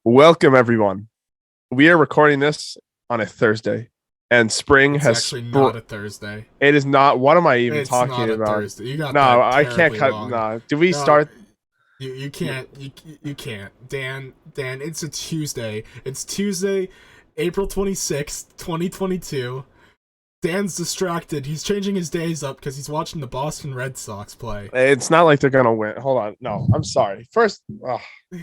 Welcome, everyone. We are recording this on a Thursday, and spring It's has actually not a Thursday. It is not. What am I even It's talking not a about? Thursday. You got No, that I can't terribly cut. wrong. No. Do we No, start? you can't. You can't. Dan, it's a Tuesday. It's Tuesday, April 26th, 2022. Dan's distracted. He's changing his days up because he's watching the Boston Red Sox play. It's not like they're going to win. Hold on. No, I'm sorry. First,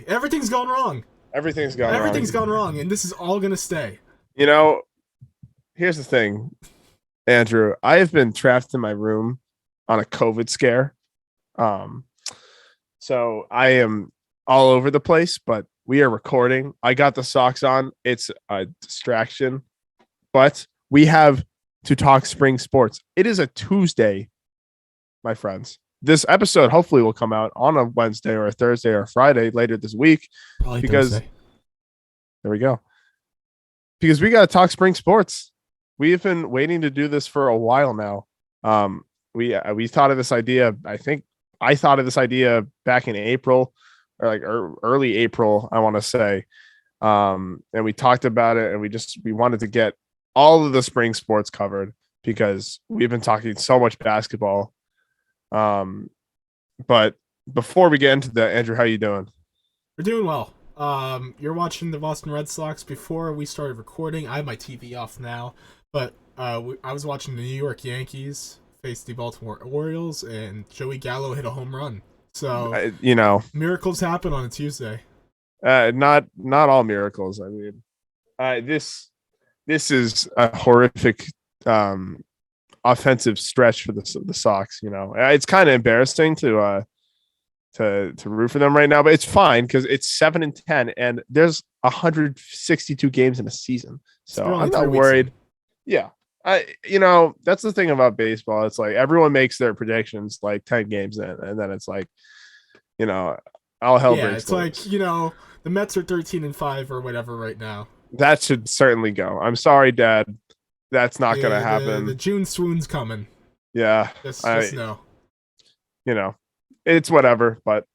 Everything's gone wrong. everything's gone Everything's wrong. gone wrong, and this is all gonna stay. You know, here's the thing, Andrew. I have been trapped in my room on a COVID scare. Um, so I am all over the place, but we are recording. I got the socks on. It's a distraction, but we have to talk spring sports. It is a Tuesday, my friends. This episode hopefully will come out on a Wednesday or a Thursday or a Friday later this week. Probably Because Thursday. there we go. Because we got to talk spring sports. We have been waiting to do this for a while now. We thought of this idea. I thought of this idea back in April, or like early April, I want to say. And we talked about it, and we wanted to get all of the spring sports covered because we've been talking so much basketball. But before we get into that, Andrew, how you doing? We're doing well. You're watching the Boston Red Sox. Before we started recording, I have my TV off now, but I was watching the New York Yankees face the Baltimore Orioles, and Joey Gallo hit a home run. So miracles happen on a Tuesday. Not all miracles. I mean, this is a horrific offensive stretch for the Sox. It's kind of embarrassing to root for them right now, but it's fine because it's 7-10, and there's 162 games in a season, so I'm not worried. Yeah, that's the thing about baseball. It's like everyone makes their predictions like 10 games in, and then it's like, all hell breaks loose. It's like the Mets are 13-5 or whatever right now. That should certainly go. I'm sorry, Dad. That's not going to happen. The June swoon's coming. Yeah, just know. It's whatever. But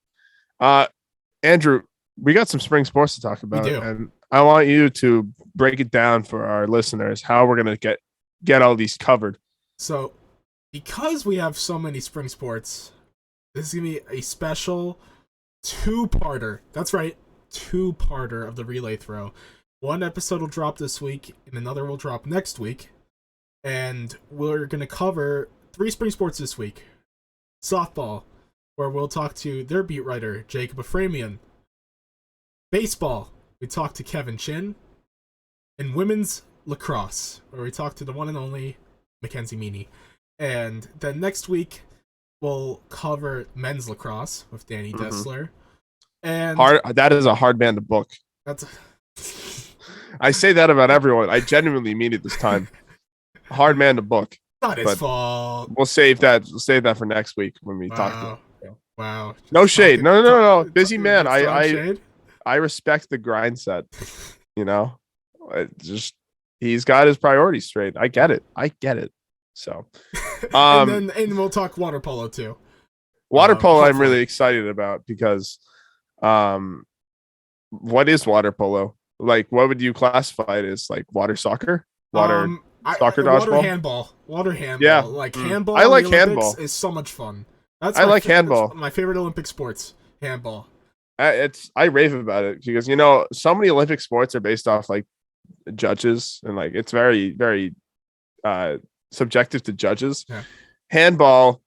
Andrew, we got some spring sports to talk about, and I want you to break it down for our listeners how we're going to get all these covered. So, because we have so many spring sports, this is going to be a special two-parter. That's right, two-parter of the relay throw. One episode will drop this week, and another will drop next week. And we're going to cover 3 spring sports this week. Softball, where we'll talk to their beat writer, Jacob Aframian. Baseball, we talk to Kevin Chin. And women's lacrosse, where we talk to the one and only Mackenzie Meaney. And then next week, we'll cover men's lacrosse with Danny Dessler. And that is a hard man to book. I say that about everyone. I genuinely mean it this time. Hard man to book. Not his fault. We'll save that. We'll save that for next week when we talk. Wow. No shade. No. Busy man. I respect the grind set. He's got his priorities straight. I get it. So, and we'll talk water polo too. Water polo, I'm really excited about because, what is water polo? Like, what would you classify it as? Like water soccer, soccer dodgeball, water handball. Yeah, like handball. I like handball. Is so much fun. I like handball. My favorite Olympic sports, handball. I rave about it because so many Olympic sports are based off like judges, and like it's very very subjective to judges. Yeah. Handball,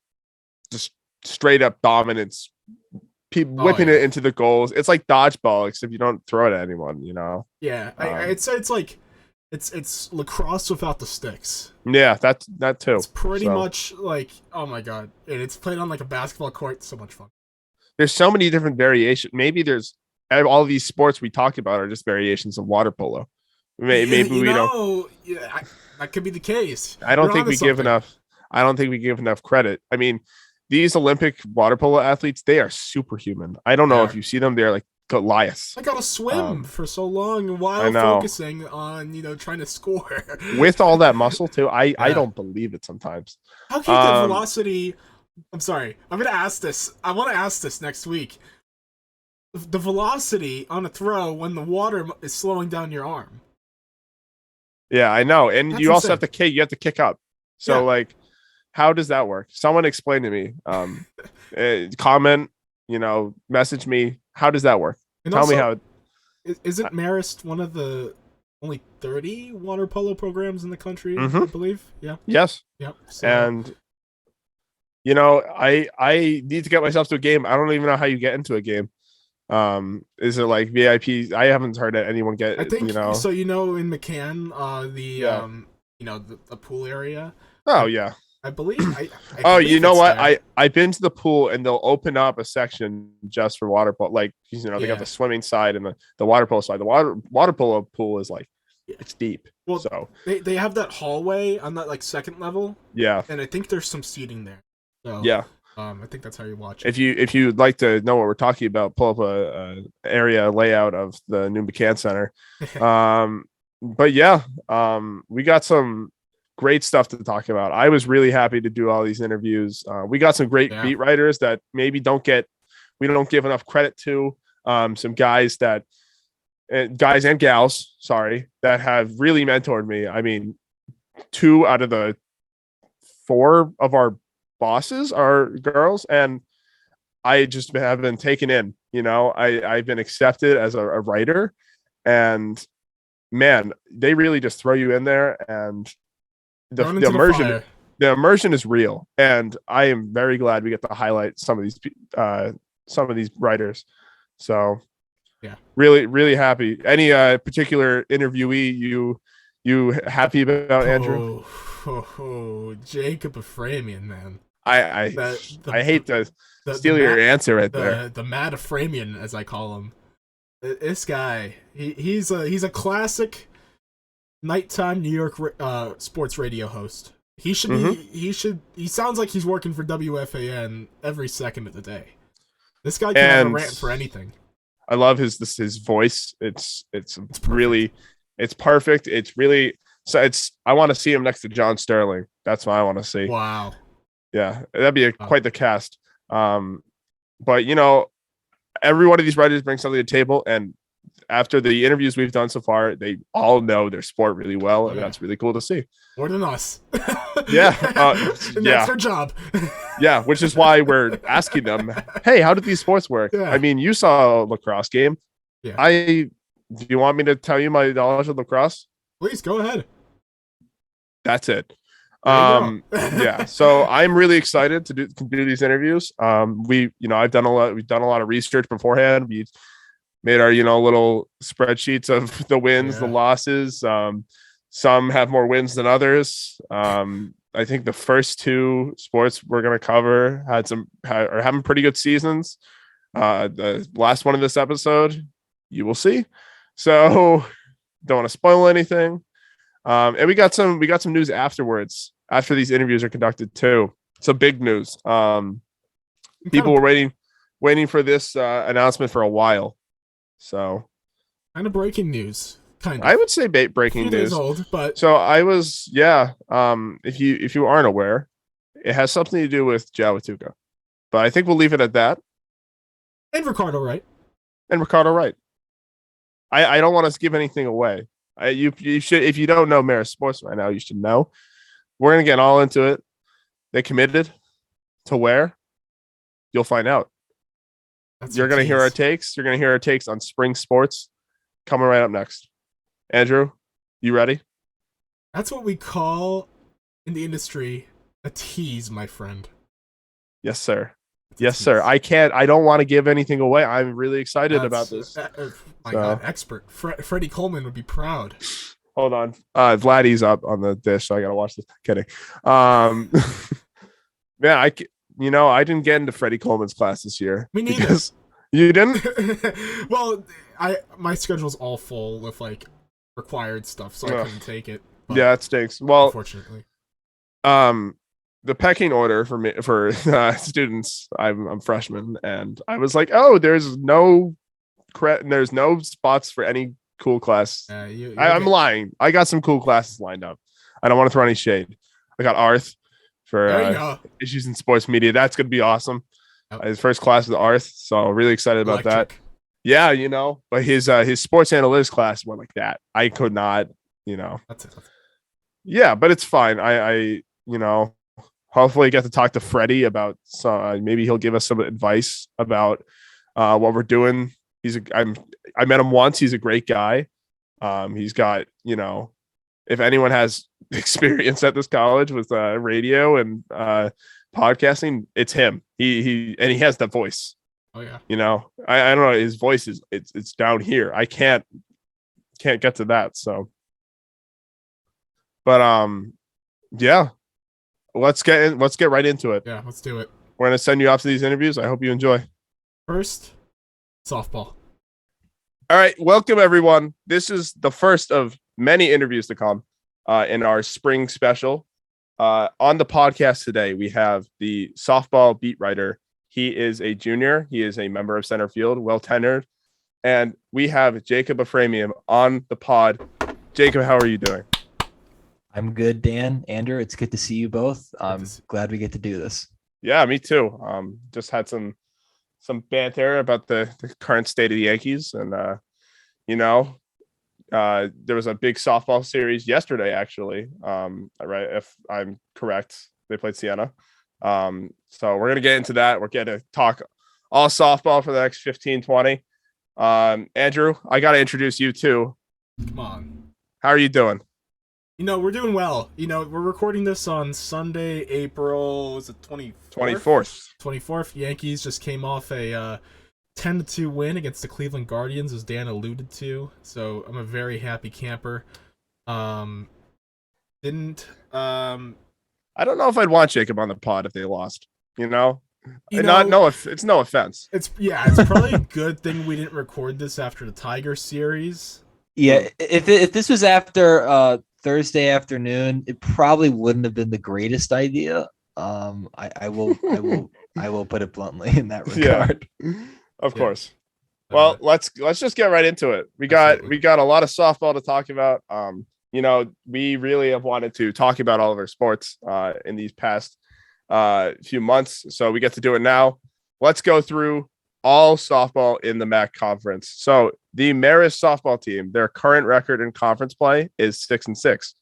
just straight up dominance. People whipping it into the goals. It's like dodgeball, except you don't throw it at anyone. Yeah, it's like it's lacrosse without the sticks. Yeah, that too. It's pretty much like, oh my god, and it's played on like a basketball court. So much fun. There's so many different variations. Maybe there's all these sports we talk about are just variations of water polo. Maybe we don't. Yeah, that could be the case. I don't think we give enough credit. I mean, these Olympic water polo athletes, they are superhuman. I don't know if you see them. They're like Goliaths. I gotta swim for so long while focusing on trying to score with all that muscle too. I don't believe it sometimes. How can you get velocity? I'm sorry. I'm gonna ask this. I want to ask this next week. the velocity on a throw when the water is slowing down your arm. Yeah, I know. And That's you also insane. have to kick. You have to kick up. So Yeah. like, how does that work? Someone explain to me. Comment. Message me. How does that work? And Tell me also, how. isn't Marist one of the only 30 water polo programs in the country? I Mhm. believe. Yeah. Yes. Yep. So, And I need to get myself to a game. I don't even know how you get into a game. Is it like VIP? I haven't heard anyone get. I think so. In McCann, Yeah. the pool area. Oh I, yeah. I believe. I Oh, you believe know it's what? there. I've been to the pool and they'll open up a section just for water polo. Like they Yeah. got the swimming side and the water polo side. The water polo pool is like it's deep. Well, So they have that hallway on that like second level, yeah, and I think there's some seating there. So yeah. I think that's how you watch it. If you'd like to know what we're talking about, pull up a area layout of the new McCann Center. But yeah, we got some great stuff to talk about. I was really happy to do all these interviews. We got some great beat writers that maybe we don't give enough credit to. Some guys and gals, sorry, that have really mentored me. I mean, 2 out of the 4 of our bosses are girls, and I just have been taken in. I've been accepted as a writer, and man, they really just throw you in there, and the immersion is real, and I am very glad we get to highlight some of these writers. So yeah, really, really happy. Any particular interviewee you happy about, Andrew? Jacob Aframian, man. I hate to steal your answer right there. The Mad Aframian, as I call him. This guy, he's a classic nighttime New York sports radio host. He sounds like he's working for WFAN every second of the day. This guy can have a rant for anything. I love his voice. It's really, it's perfect. It's really, so I want to see him next to John Sterling. That's what I want to see. Wow. Yeah, that'd be quite the cast. But every one of these writers brings something to the table, and after the interviews we've done so far, they all know their sport really well, and that's really cool to see. More than us. Yeah. That's their job. Yeah, which is why we're asking them, hey, how did these sports work? Yeah. I mean, you saw a lacrosse game. Yeah. Do you want me to tell you my knowledge of lacrosse? Please go ahead. That's it. Yeah. So I'm really excited to do these interviews. We've done a lot of research beforehand. We made our, little spreadsheets of the wins, the losses. Some have more wins than others. I think the first 2 sports we're going to cover are having pretty good seasons. The last one of this episode, you will see. So don't want to spoil anything. And we got some news afterwards, after these interviews are conducted too. Some big news. People were waiting for this announcement for a while. So kind of breaking news. Kind of. I would say breaking news. Days old, but so I was, if you aren't aware, it has something to do with Jawatuka. But I think we'll leave it at that. And Ricardo Wright. I don't want to give anything away. You should, if you don't know Marist Sports right now, you should know. We're gonna get all into it. They committed to where? You'll find out. You're gonna hear our takes. You're gonna hear our takes on spring sports coming right up next. Andrew, you ready? That's what we call in the industry a tease, my friend. Yes, sir. Yes, sir. I don't want to give anything away. I'm really excited about this. My God, expert. Freddie Coleman would be proud. Hold on. Vladdy's up on the dish, so I gotta watch this. Kidding. Yeah, I didn't get into Freddie Coleman's class this year. Me neither. You didn't? Well, my schedule's all full with like required stuff, so I couldn't take it. Yeah, it stinks. Well, unfortunately. The pecking order for students, I'm freshman, and I was like, oh, there's no spots for any cool class. I'm lying. I got some cool classes lined up. I don't want to throw any shade. I got Arth for issues in sports media. That's gonna be awesome. His first class is Arth, so really excited about that. Yeah, but his sports analytics class went like that. I could not, That's it. yeah, but it's fine. Hopefully get to talk to Freddie about maybe he'll give us some advice about what we're doing. I met him once. He's a great guy. He's got, if anyone has experience at this college with radio and podcasting, it's him. He has that voice. Oh yeah. I don't know. His voice it's down here. I can't get to that. So, but yeah, let's get right into it. Yeah, let's do it. We're gonna send you off to these interviews. I hope you enjoy. First, softball. All right, welcome everyone. This is the first of many interviews to come in our spring special. On the podcast today, we have the softball beat writer. He is a junior. He is a member of center field, well tenured, and we have Jacob Aframian on the pod. Jacob, how are you doing? I'm good, Dan. Andrew, it's good to see you both. I'm glad we get to do this. Yeah, me too. Just had some banter about the current state of the Yankees, and there was a big softball series yesterday, actually. Right, if I'm correct, they played Siena. So we're gonna get into that. We're gonna talk all softball for the next 15-20. Andrew, I gotta introduce you too. Come on. How are you doing? We're doing well. We're recording this on Sunday, April, was it 24th? 24th. 24th. Yankees just came off a 10-2 win against the Cleveland Guardians, as Dan alluded to. So I'm a very happy camper. I don't know if I'd want Jacob on the pod if they lost. It's no offense. It's probably a good thing we didn't record this after the Tiger series. Yeah, if this was after Thursday afternoon, it probably wouldn't have been the greatest idea. I will put it bluntly in that regard. Yeah, of course. Well, let's just get right into it. We got a lot of softball to talk about. We really have wanted to talk about all of our sports in these past few months, so we get to do it now. Let's go through all softball in the MAAC conference. So the Marist softball team, their current record in conference play is 6-6.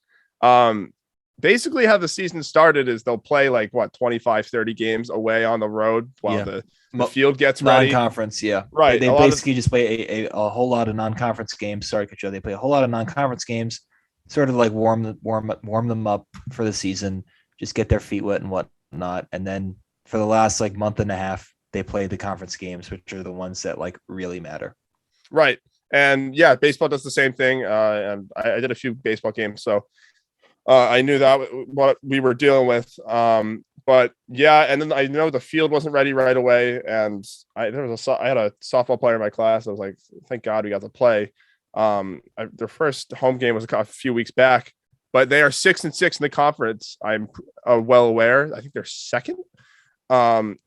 Basically how the season started is they'll play 25-30 games away on the road while the field gets ready. Non-conference, yeah. Right. They basically just play a whole lot of non-conference games. Sorry, Kacho. They play a whole lot of non-conference games, sort of like warm them up for the season, just get their feet wet and whatnot. And then for the last month and a half, they play the conference games, which are the ones that really matter. Right. And yeah, baseball does the same thing. And I did a few baseball games, so I knew that what we were dealing with. But yeah, and then I know the field wasn't ready right away. And I had a softball player in my class. I was like, thank God we got to play. Their first home game was a few weeks back, but they are 6-6 in the conference. I'm well aware. I think they're second. And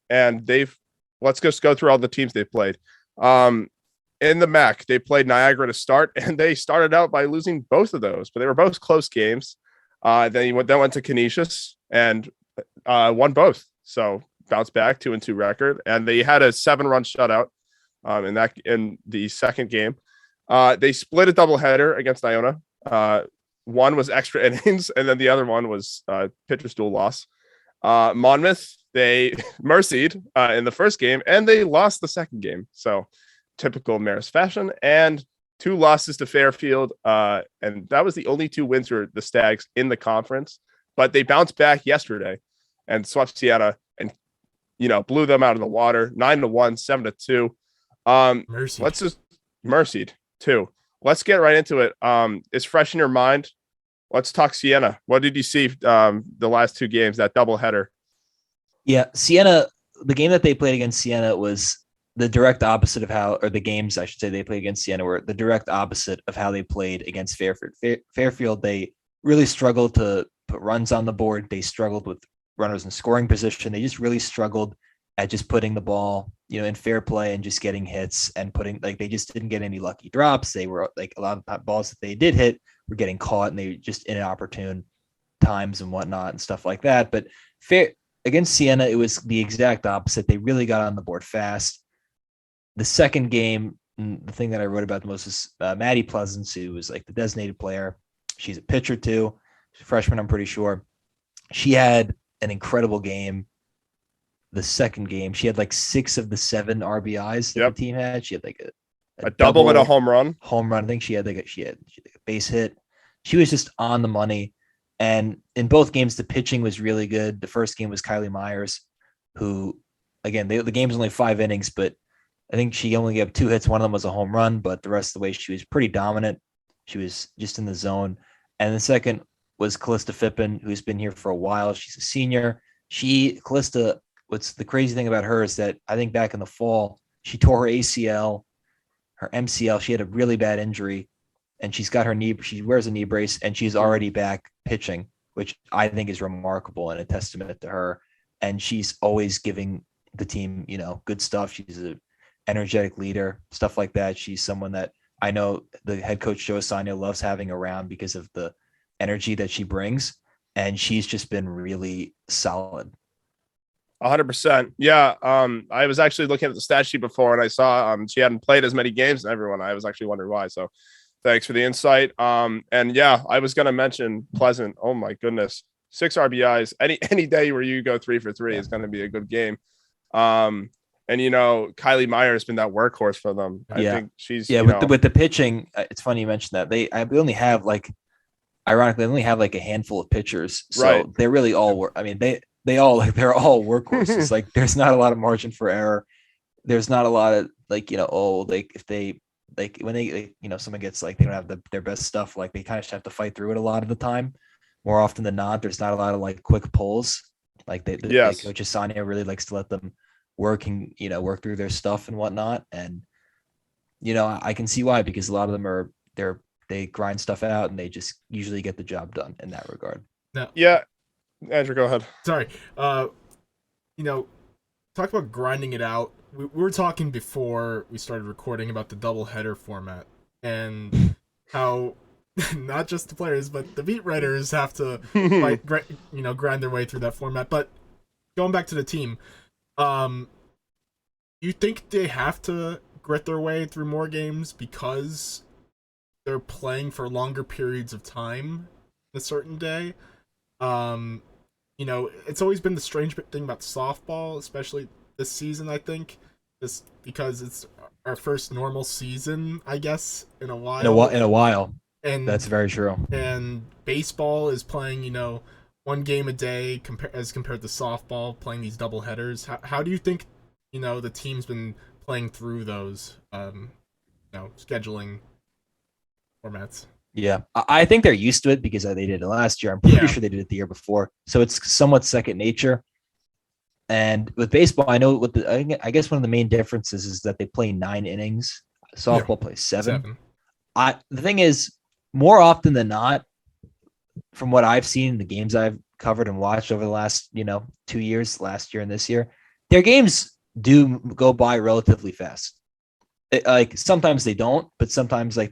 let's just go through all the teams they've played. In the MAAC, they played Niagara to start, and they started out by losing both of those, but they were both close games. Then went to Canisius and won both. So bounced back 2-2 record, and they had a 7-run shutout in the second game. They split a doubleheader against Iona. One was extra innings, and then the other one was pitcher's duel loss. Monmouth, they mercied in the first game, and they lost the second game. So typical Marist fashion, and 2 losses to Fairfield. And that was the only 2 wins for the Stags in the conference. But they bounced back yesterday and swept Siena and, blew them out of the water, 9-1, 7-2. Let's just mercied too. Let's get right into it. It's fresh in your mind. Let's talk Siena. What did you see the last 2 games, that doubleheader? Yeah, Siena, the game that they played against Siena was the direct opposite of the games, I should say, they played against Siena were the direct opposite of how they played against Fairfield. Fairfield, they really struggled to put runs on the board. They struggled with runners in scoring position. They just really struggled at just putting the ball, in fair play and just getting hits and they just didn't get any lucky drops. They were a lot of balls that they did hit were getting caught, and they just inopportune times and whatnot and stuff like that. But against Siena, it was the exact opposite. They really got on the board fast. The second game, the thing that I wrote about the most is Maddie Pleasance, who was like the designated player. She's a pitcher too. She's a freshman, I'm pretty sure. She had an incredible game. The second game, she had like 6 of the 7 RBIs that the team had. She had like a double and a home run. I think she had a base hit. She was just on the money. And in both games, the pitching was really good. The first game was Kylie Myers, who, again, the game was only 5 innings, but I think she only gave 2 hits. One of them was a home run, but the rest of the way she was pretty dominant. She was just in the zone. And the second was Callista Fippen, who's been here for a while. She's a senior. Callista, what's the crazy thing about her is that I think back in the fall, she tore her ACL, her MCL. She had a really bad injury, and she's got her knee. She wears a knee brace, and she's already back pitching, which I think is remarkable and a testament to her. And she's always giving the team, good stuff. She's an energetic leader, stuff like that. She's someone that I know the head coach Joe Asano loves having around because of the energy that she brings, and she's just been really solid. 100%. Yeah. I was actually looking at the stat sheet before, and I saw she hadn't played as many games as everyone. I was actually wondering why. So thanks for the insight. And yeah, I was going to mention Pleasant. Oh my goodness. 6 RBIs. Any day where you go 3 for 3 is going to be a good game. And Kylie Meyer has been that workhorse for them. I think she's with the pitching. It's funny you mentioned that. We only have ironically, they only have like a handful of pitchers, so they really all work. I mean, they're all workhorses. Like, there's not a lot of margin for error. There's not a lot of if they when they someone gets they don't have their best stuff, they kind of just have to fight through it a lot of the time. More often than not, there's not a lot of quick pulls. Coach Asano really likes to let them work and work through their stuff and whatnot. And I can see why, because a lot of them they grind stuff out and they just usually get the job done in that regard. Yeah. Andrew, go ahead. Sorry. Talk about grinding it out. We were talking before we started recording about the doubleheader format and how not just the players, but the beat writers have to grind their way through that format. But going back to the team, you think they have to grit their way through more games because they're playing for longer periods of time a certain day? It's always been the strange thing about softball, especially this season, I think, just because it's our first normal season, I guess, in a while. In a while. And that's very true. And baseball is playing, 1 game a day as compared to softball, playing these double headers. How do you think, the team's been playing through those, scheduling formats? Yeah, I think they're used to it because they did it last year. I'm pretty sure they did it the year before. So it's somewhat second nature. And with baseball, I know I guess one of the main differences is that they play 9 innings. Softball plays 7. The thing is, more often than not, from what I've seen in the games I've covered and watched over the last, 2 years, last year and this year, their games do go by relatively fast. Sometimes they don't, but sometimes they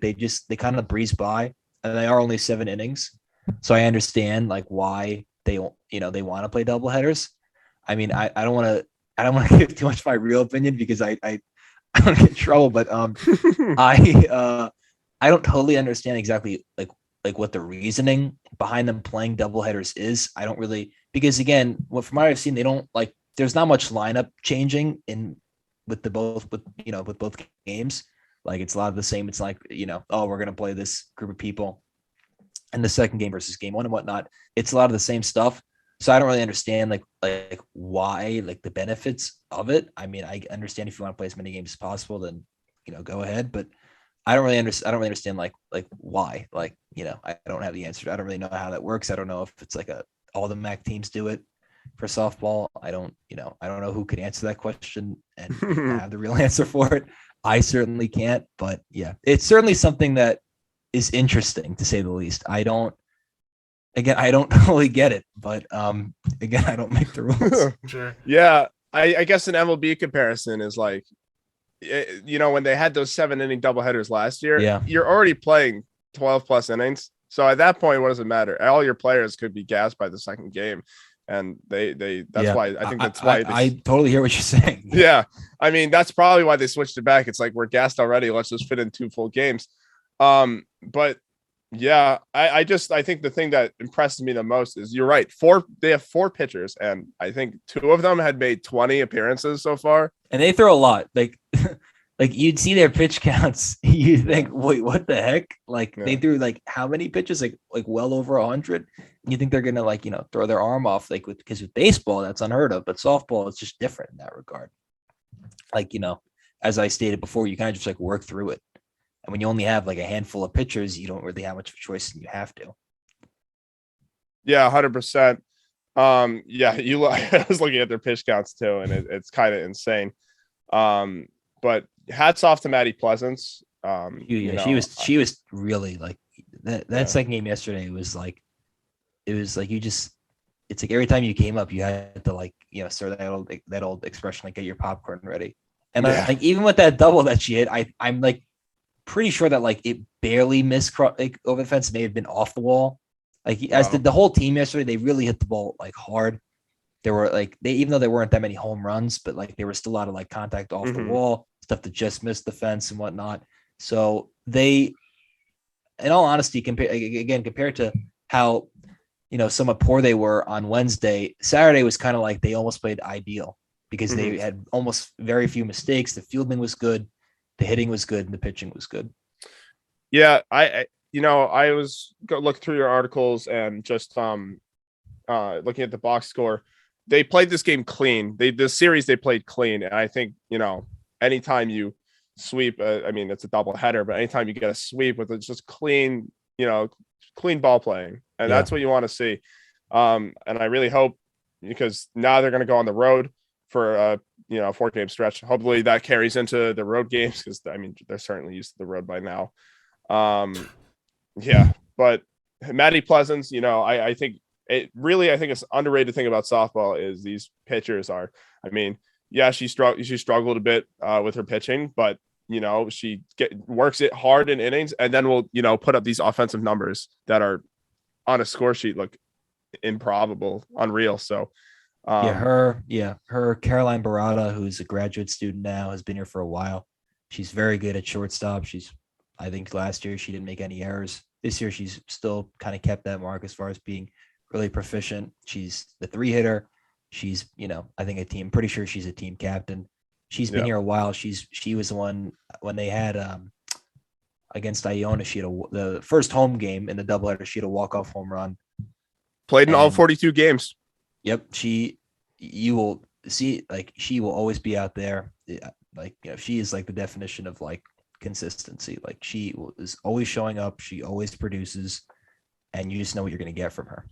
kind of breeze by, and they are only 7 innings. So I understand why they they want to play double headers. I mean, I don't want to give too much my real opinion because I don't get in trouble, but I don't totally understand exactly what the reasoning behind them playing double headers is. I don't really, because again, from what I've seen, they don't there's not much lineup changing with both games. It's a lot of the same. It's we're gonna play this group of people in the second game versus game 1 and whatnot. It's a lot of the same stuff. So I don't really understand why the benefits of it. I mean, I understand if you want to play as many games as possible, then go ahead. But I don't really understand why. I don't have the answer. I don't really know how that works. I don't know if it's all the MAAC teams do it for softball. I don't know who could answer that question and have the real answer for it. I certainly can't, but yeah, it's certainly something that is interesting to say the least. I don't totally get it, but again, I don't make the rules. Sure. Yeah. I guess an MLB comparison is when they had those 7-inning doubleheaders last year, you're already playing 12 plus innings. So at that point, what does it matter? All your players could be gassed by the second game. and that's why I think that's why I totally hear what you're saying. Yeah, I mean that's probably why they switched it back. It's like we're gassed already. Let's just fit in 2 full games. But yeah, I think the thing that impresses me the most is you're right. They have 4 pitchers, and I think 2 of them had made 20 appearances so far. And they throw a lot. Like like you'd see their pitch counts, you think, wait, what the heck? Like they threw like how many pitches? Like well over 100. And you think they're gonna like, throw their arm off, like because with baseball that's unheard of, but softball it's just different in that regard. Like, as I stated before, you kind of just like work through it. And when you only have like a handful of pitchers, you don't really have much of a choice and you have to. Yeah, 100%. Yeah, I was looking at their pitch counts too, and it's kind of insane. But hats off to Maddie Pleasance. She was really like that second game yesterday. It was like it's like every time you came up, you had to like, start that old expression, like get your popcorn ready. And like even with that double that she hit, I'm like pretty sure that like it barely missed like over the fence. It may have been off the wall. Like as did the whole team yesterday, they really hit the ball like hard. There were like even though there weren't that many home runs, but like there was still a lot of like contact off the wall, stuff that just missed the fence and whatnot. So they, in all honesty, compared to how somewhat poor they were on Wednesday, Saturday was kind of like they almost played ideal because they had almost very few mistakes. The fielding was good, the hitting was good, and the pitching was good. Yeah, I was looking through your articles and just looking at the box score. They played this game clean. The series they played clean, and I think anytime you sweep, I mean it's a double header, but anytime you get a sweep with it's just clean, clean ball playing, and that's what you want to see. And I really hope, because now they're going to go on the road for a 4-game stretch. Hopefully that carries into the road games, because I mean they're certainly used to the road by now. Yeah, but Maddie Pleasance, I think it's underrated thing about softball is these pitchers are, I mean, yeah, she struggled a bit with her pitching, but she works it hard in innings, and then will put up these offensive numbers that are on a score sheet look improbable, unreal. So her Caroline Barada, who's a graduate student now, has been here for a while. She's very good at shortstop. I think last year she didn't make any errors. This year she's still kind of kept that mark as far as being really proficient. She's the 3-hitter. She's, I think pretty sure she's a team captain. She's been here a while. She was the one when they had against Iona. She had the first home game in the doubleheader. She had a walk-off home run. Played in all 42 games. Yep. You will see, like, she will always be out there. Like, she is like the definition of like consistency. Like she is always showing up. She always produces, and you just know what you're going to get from her.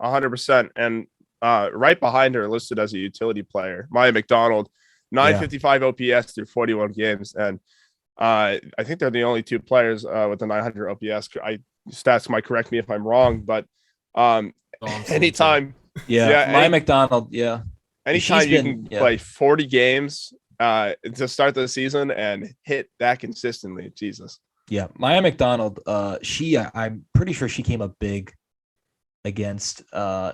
100%. And right behind her, listed as a utility player, Maya McDonald, 955 OPS through 41 games. And I think they're the only 2 players with the 900 OPS. Stats might correct me if I'm wrong, but anytime. Maya McDonald. Yeah. Anytime you can play 40 games to start the season and hit that consistently, Jesus. Yeah. Maya McDonald, I'm pretty sure she came up big against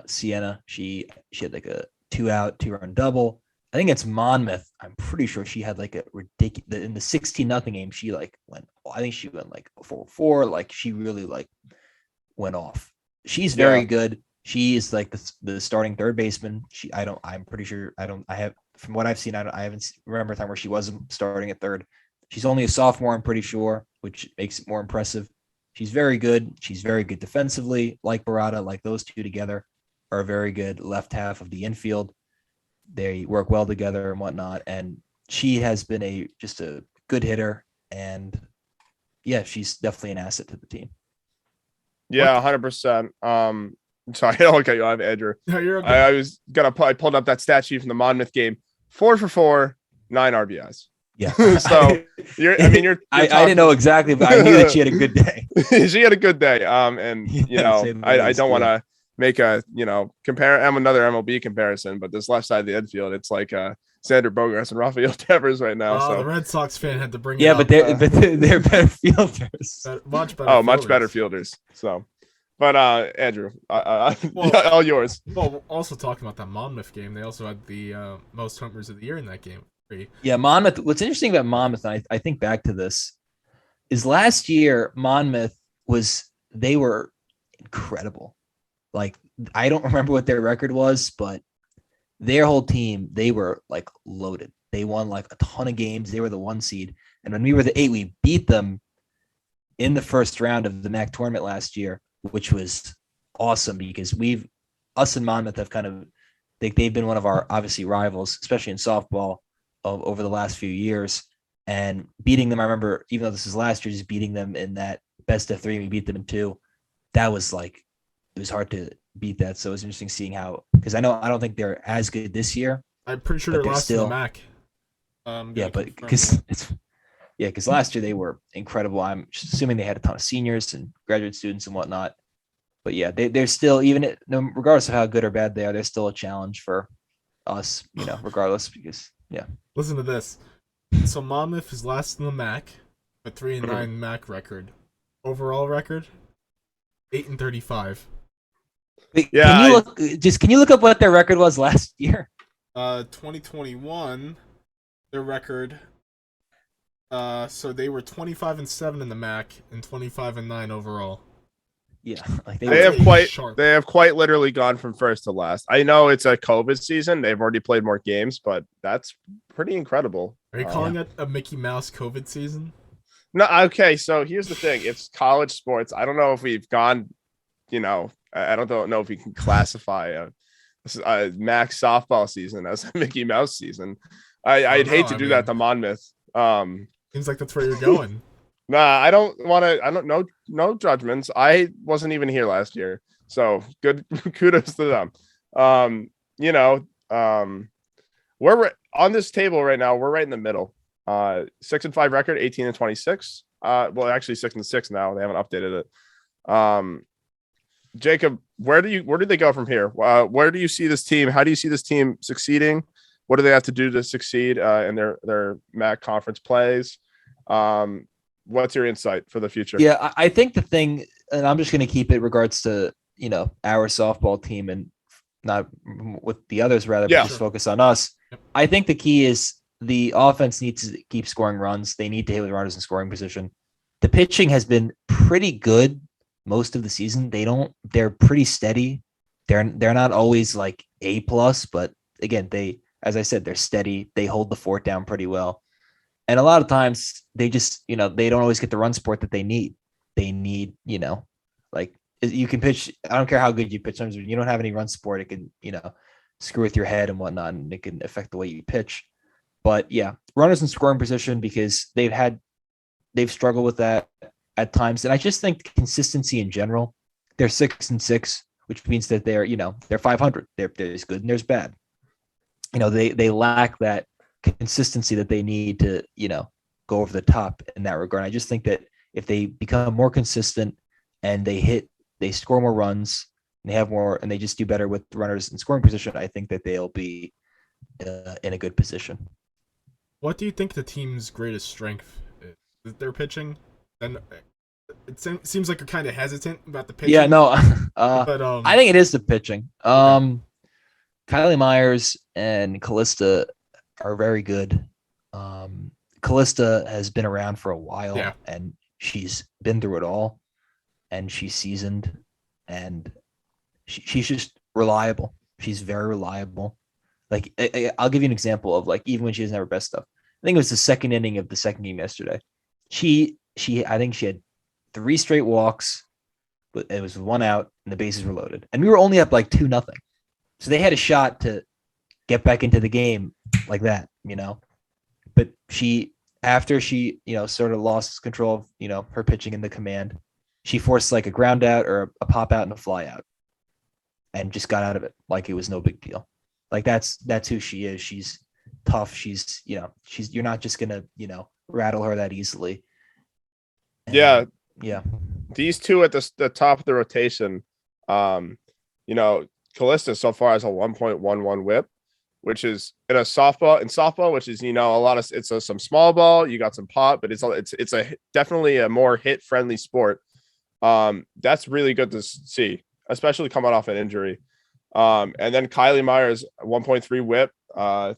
Siena. She had like a 2-out, 2-run double. I think it's Monmouth. I'm pretty sure she had like a ridiculous in the 16-0 game. She like went. I think she went like 4-4. Like she really like went off. She's very good. She is like the starting third baseman. I'm pretty sure. I have from what I've seen. I haven't remember a time where she wasn't starting at third. She's only a sophomore. I'm pretty sure, which makes it more impressive. She's very good. She's very good defensively. Like Barada, like those two together are a very good left half of the infield. They work well together and whatnot. And she has been just a good hitter. And yeah, she's definitely an asset to the team. Yeah, 100%. Sorry, I don't look at you. I'm Andrew. No, you're okay. I pulled up that stat sheet from the Monmouth game. 4 for 4, 9 RBIs. Yeah. So I didn't know exactly, but I knew that she had a good day. She had a good day. And I don't want to make a compare. I'm another MLB comparison, but this left side of the infield, it's like Xander Bogaerts and Rafael Devers right now. Oh, so the Red Sox fan had to bring it yeah, up. but they're better fielders. Much better. Much better fielders. So, But Andrew, Well- yeah, all yours. Well, also talking about that Monmouth game, they also had the most homers of the year in that game. Yeah, Monmouth. What's interesting about Monmouth, and I think back to this, is last year Monmouth they were incredible. Like I don't remember what their record was, but their whole team, they were like loaded. They won like a ton of games. They were the 1 seed. And when we were the 8, we beat them in the first round of the MAAC tournament last year, which was awesome because us and Monmouth have they've been one of our obviously rivals, especially in softball over the last few years. And beating them, I remember, even though this is last year, just beating them in that best of 3, we beat them in 2. That was like, it was hard to beat that. So it was interesting seeing because I don't think they're as good this year. I'm pretty sure they're last in the MAAC. Because last year they were incredible. I'm assuming they had a ton of seniors and graduate students and whatnot. But yeah, they're still, regardless of how good or bad they are, they're still a challenge for us, regardless. Because Listen to this. So Monmouth is last in the MAAC, a 3-9 MAAC record. Overall record, 8-35. Wait, can you look up what their record was last year? 2021, their record. So they were 25-7 in the MAAC and 25-9 overall. Yeah, like they have quite literally gone from first to last. I know it's a COVID season; they've already played more games, but that's pretty incredible. Are you calling it a Mickey Mouse COVID season? No, okay. So here's the thing: it's college sports. I don't know if we've gone. I don't know if we can classify a MAAC softball season as a Mickey Mouse season. I'd hate to do that to Monmouth. Seems like that's where you're going. Nah, I don't want to. I don't know. No judgments. I wasn't even here last year, so good. Kudos to them. We're on this table right now. We're right in the middle. 6-5 record, 18-26. Well, actually 6-6 now. They haven't updated it. Jacob, where do they go from here? Where do you see this team? How do you see this team succeeding? What do they have to do to succeed in their MAAC conference plays? What's your insight for the future? Yeah, I think the thing, and I'm just going to keep it regards to, our softball team and not with the others, rather, but just focus on us. Yep. I think the key is the offense needs to keep scoring runs. They need to hit with runners in scoring position. The pitching has been pretty good most of the season. They're pretty steady. They're not always like A+, but again, as I said, they're steady. They hold the fort down pretty well. And a lot of times they just, they don't always get the run support that they need. They need, like you can pitch. I don't care how good you pitch. Sometimes when you don't have any run support, it can, screw with your head and whatnot, and it can affect the way you pitch. But yeah, runners in scoring position, because they've struggled with that at times. And I just think consistency in general, they're 6-6, which means that they're 500. There's good and there's bad. They lack that consistency that they need to, go over the top in that regard. I just think that if they become more consistent and they score more runs, and they have more, and they just do better with runners in scoring position, I think that they'll be in a good position. What do you think the team's greatest strength is? Is their pitching? And it seems like you're kind of hesitant about the pitching. Yeah, no, but I think it is the pitching. Kylie Myers and Callista are very good. Callista has been around for a while, and she's been through it all, and she's seasoned, and she's just reliable. She's very reliable. Like I'll give you an example of like even when she doesn't have her best stuff. I think it was the second inning of the second game yesterday. I think she had 3 straight walks, but it was 1 out and the bases were loaded, and we were only up like 2-0. So they had a shot to get back into the game like that, But after she sort of lost control of, her pitching and the command, she forced like a ground out or a pop out and a fly out, and just got out of it like it was no big deal. Like that's who she is. She's tough. You're not just gonna, rattle her that easily. And, yeah. These two at the top of the rotation, Callista so far has a 1.11 whip, which is in softball, which is, a lot of, some small ball, you got some pop, but it's definitely a more hit friendly sport. That's really good to see, especially coming off an injury. And then Kylie Myers, 1.3 whip,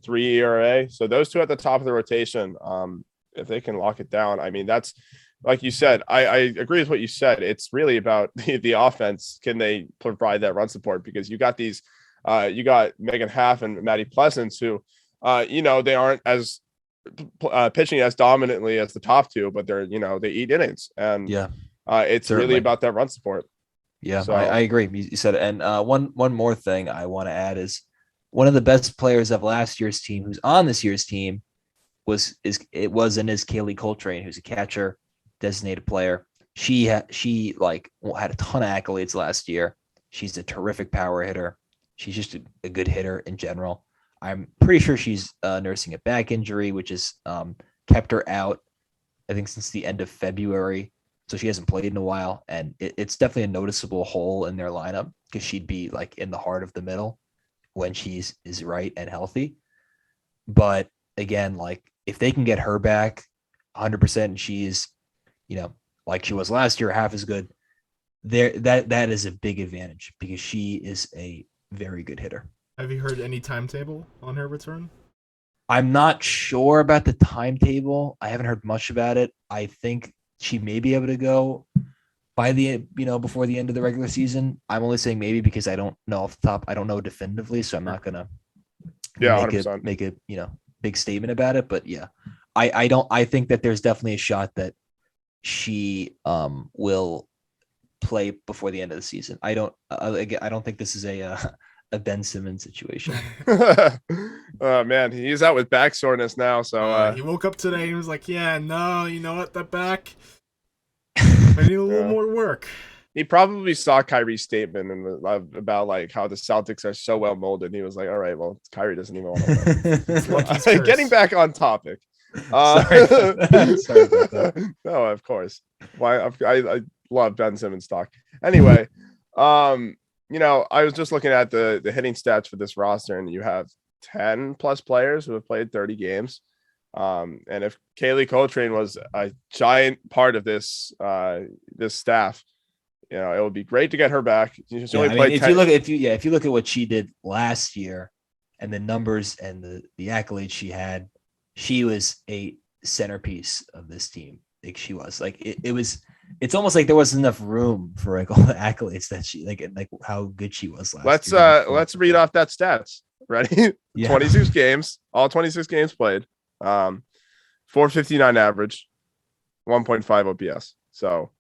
3 ERA. So those two at the top of the rotation, if they can lock it down, I mean, that's like you said, I agree with what you said. It's really about the offense. Can they provide that run support? Because you got these, you got Megan Half and Maddie Pleasance who, they aren't as pitching as dominantly as the top two, but they're, they eat innings. And it's certainly really about that run support. Yeah, So, I agree. You said it. And one more thing I want to add is one of the best players of last year's team, who's on this year's team, was Kaylee Coltrane, who's a catcher, designated player. She had a ton of accolades last year. She's a terrific power hitter. She's just a good hitter in general. I'm pretty sure she's nursing a back injury, which has kept her out, I think, since the end of February. So she hasn't played in a while, and it's definitely a noticeable hole in their lineup because she'd be like in the heart of the middle when she's right and healthy. But again, like if they can get her back 100% and she's, like she was last year, half as good, that is a big advantage because she is a very good hitter. Have you heard any timetable on her return? I'm not sure about the timetable. I haven't heard much about it. I think she may be able to go by before the end of the regular season. I'm only saying maybe because I don't know off the top. I don't know definitively, so I'm not gonna make a big statement about it. But yeah, I think that there's definitely a shot that she will play before the end of the season. I don't think this is a Ben Simmons situation. Oh man, he's out with back soreness now. So he woke up today and was like, "Yeah, no, you know what? That back, I need a little more work." He probably saw Kyrie's statement and about like how the Celtics are so well molded. And he was like, "All right, well, Kyrie doesn't even want to win." Getting back on topic. Sorry about that. No, of course. Why I love Ben Simmons talk. Anyway, I was just looking at the hitting stats for this roster, and you have 10 plus players who have played 30 games. And if Kaylee Coltrane was a giant part of this staff, it would be great to get her back. If you look at what she did last year and the numbers and the accolades she had, she was a centerpiece of this team. Like she was like it's almost like there wasn't enough room for like all the accolades that she like how good she was last year. Let's read off that stats. Ready? Yeah. 26 games, all 26 games played. 459 average, 1.5 OPS. So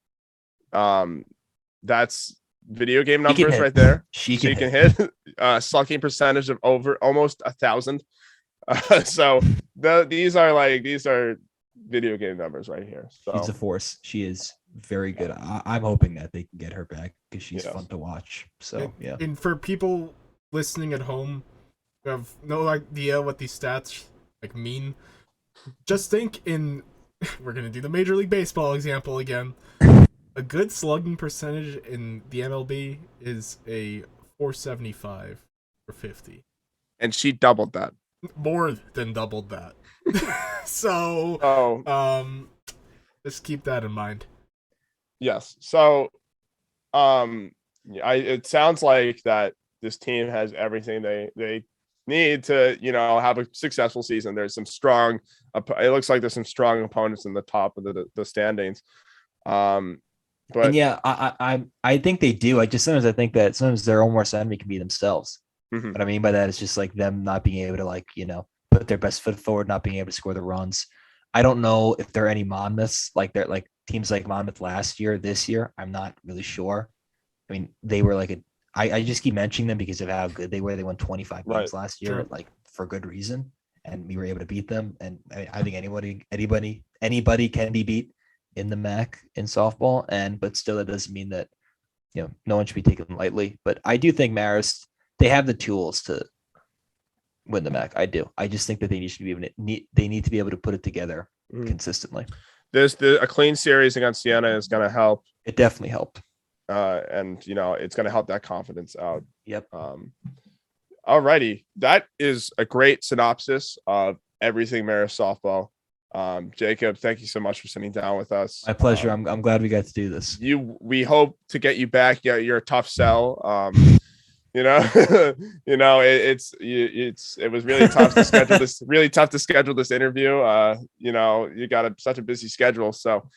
that's video game numbers right there. She can hit. Slugging percentage of over almost 1,000. So these are video game numbers right here. So she's a force. She is very good. I'm hoping that they can get her back because she's fun to watch. So yeah. And for people listening at home who have no idea what these stats mean, just think we're gonna do the Major League Baseball example again. A good slugging percentage in the MLB is a 475 or 50. And she doubled that. More than doubled that. So just keep that in mind. Yes. So it sounds like that this team has everything they need to have a successful season. There's some strong it looks like there's some strong opponents in the top of the standings. But and yeah, I think they do. I sometimes think that sometimes their own worst enemy can be themselves. Mm-hmm. What I mean by that is just like them not being able to put their best foot forward, not being able to score the runs. I don't know if there are any Monmouths they're like teams like Monmouth last year, this year. I'm not really sure. I mean, they were I just keep mentioning them because of how good they were. They won 25 games last year, for good reason, and we were able to beat them. And I think anybody can be beat in the MAAC in softball, but still that doesn't mean that no one should be taken lightly. But I do think Marist, they have the tools to win the MAAC. I do. I just think that they need to be able to put it together consistently. A clean series against Siena is going to help. It definitely helped. And it's going to help that confidence out. Yep. Alrighty, that is a great synopsis of everything Marist softball. Jacob, thank you so much for sitting down with us. My pleasure. I'm glad we got to do this. We hope to get you back. Yeah, you're a tough sell. You know, it was really tough to schedule this. Really tough to schedule this interview. You know, you got such a busy schedule, so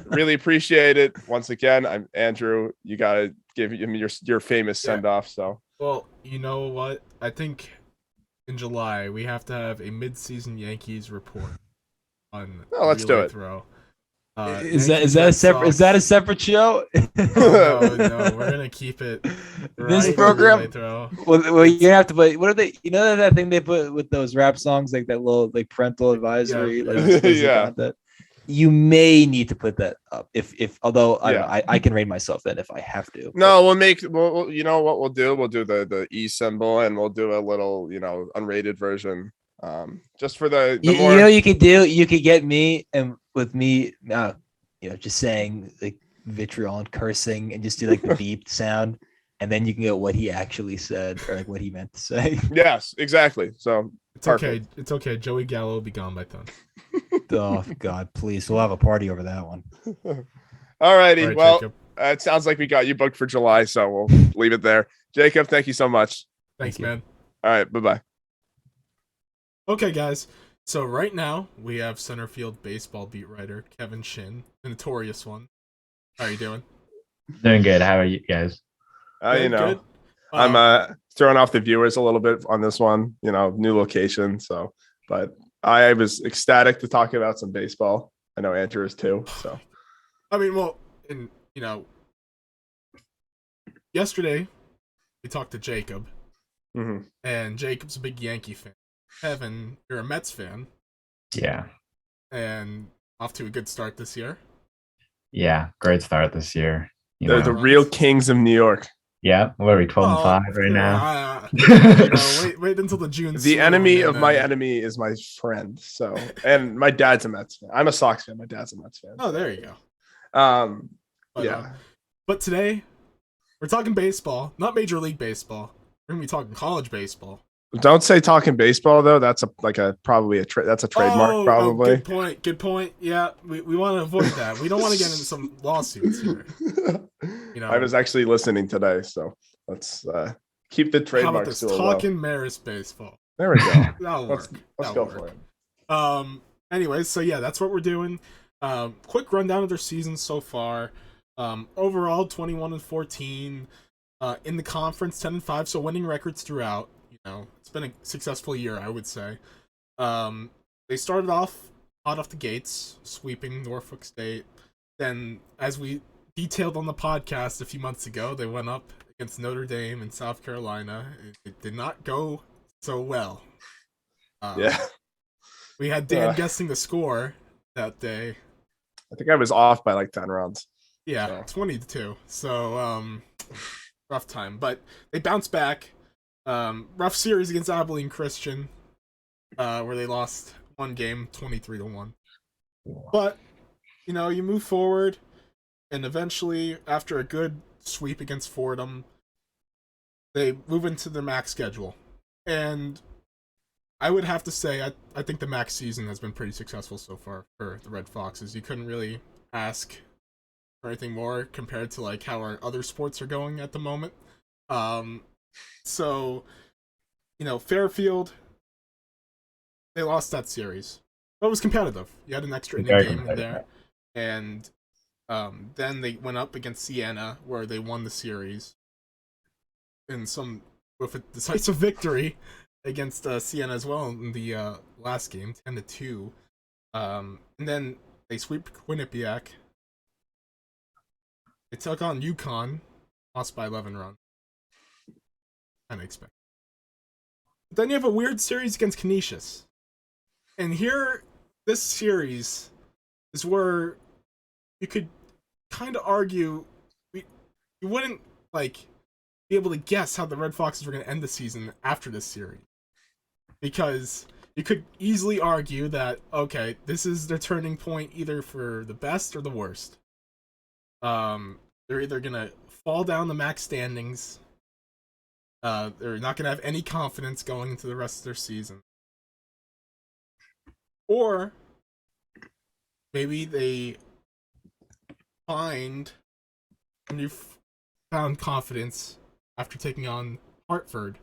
really appreciate it. Once again, I'm Andrew. You got to give him your famous send off. So, well, you know what? I think in July we have to have a mid-season Yankees report on. Oh, let's do it. Throw. Is that a separate show? No, we're gonna keep it. This program. Well, you have to put. What are they? You know that thing they put with those rap songs, like that little like parental advisory. Yeah. You may need to put that up. If although I can rate myself then if I have to. No, we'll you know what we'll do? We'll do the E symbol and we'll do a little unrated version. Just for the more... you know you could get me and with me just saying like vitriol and cursing and just do like the beep sound and then you can get what he actually said or like what he meant to say. Yes, exactly. So it's perfect. It's okay. Joey Gallo will be gone by then. Oh God, please. We'll have a party over that one. All righty. Well, Jacob. It sounds like we got you booked for July, so we'll leave it there. Jacob, thank you so much. Thanks, man. All right, bye-bye. Okay, guys. So right now we have center field baseball beat writer Kevin Shin, the notorious one. How are you doing? Doing good. How are you guys? Good. I'm throwing off the viewers a little bit on this one. New location. So, but I was ecstatic to talk about some baseball. I know Andrew is too. So, I mean, well, yesterday we talked to Jacob, and Jacob's a big Yankee fan. Kevin, you're a Mets fan. Yeah. And off to a good start this year. Yeah, great start this year. They're the real kings of New York. Yeah, what are we, 12-5 right now? Wait until the June. The enemy of my enemy is my friend. So, and my dad's a Mets fan. I'm a Sox fan. My dad's a Mets fan. Oh, there you go. Yeah. But today, we're talking baseball, not Major League Baseball. We're gonna be talking college baseball. Don't say talking baseball though. That's probably a trademark. Probably. Good point. Yeah, we want to avoid that. We don't want to get into some lawsuits here. I was actually listening today, so let's keep the trademark. How about this? Talking Marist baseball. There we go. That'll work. Let's go for it. Anyways, so yeah, that's what we're doing. Quick rundown of their season so far. Overall, 21-14. In the conference, 10-5. So winning records throughout. It's been a successful year, I would say. They started off hot off the gates, sweeping Norfolk State. Then, as we detailed on the podcast a few months ago, they went up against Notre Dame in South Carolina. It did not go so well. We had Dan guessing the score that day. I think I was off by like 10 runs. Yeah, 20-2. So, rough time. But they bounced back. Rough series against Abilene Christian, where they lost one game, 23-1. But, you move forward, and eventually, after a good sweep against Fordham, they move into the MAAC schedule. And I would have to say, I think the MAAC season has been pretty successful so far for the Red Foxes. You couldn't really ask for anything more compared to like how our other sports are going at the moment. So, Fairfield, they lost that series. But it was competitive. You had an extra inning game in there. And then they went up against Siena, where they won the series. With a decisive victory against Siena as well in the last game, 10-2. And then they sweep Quinnipiac. They took on UConn, lost by 11 runs. Kind of expect. But then you have a weird series against Canisius. And here, this series is where you could kind of argue you wouldn't be able to guess how the Red Foxes were going to end the season after this series. Because you could easily argue that, okay, this is their turning point either for the best or the worst. They're either going to fall down the MAAC standings. They're not going to have any confidence going into the rest of their season. Or maybe they find a newfound confidence after taking on Hartford,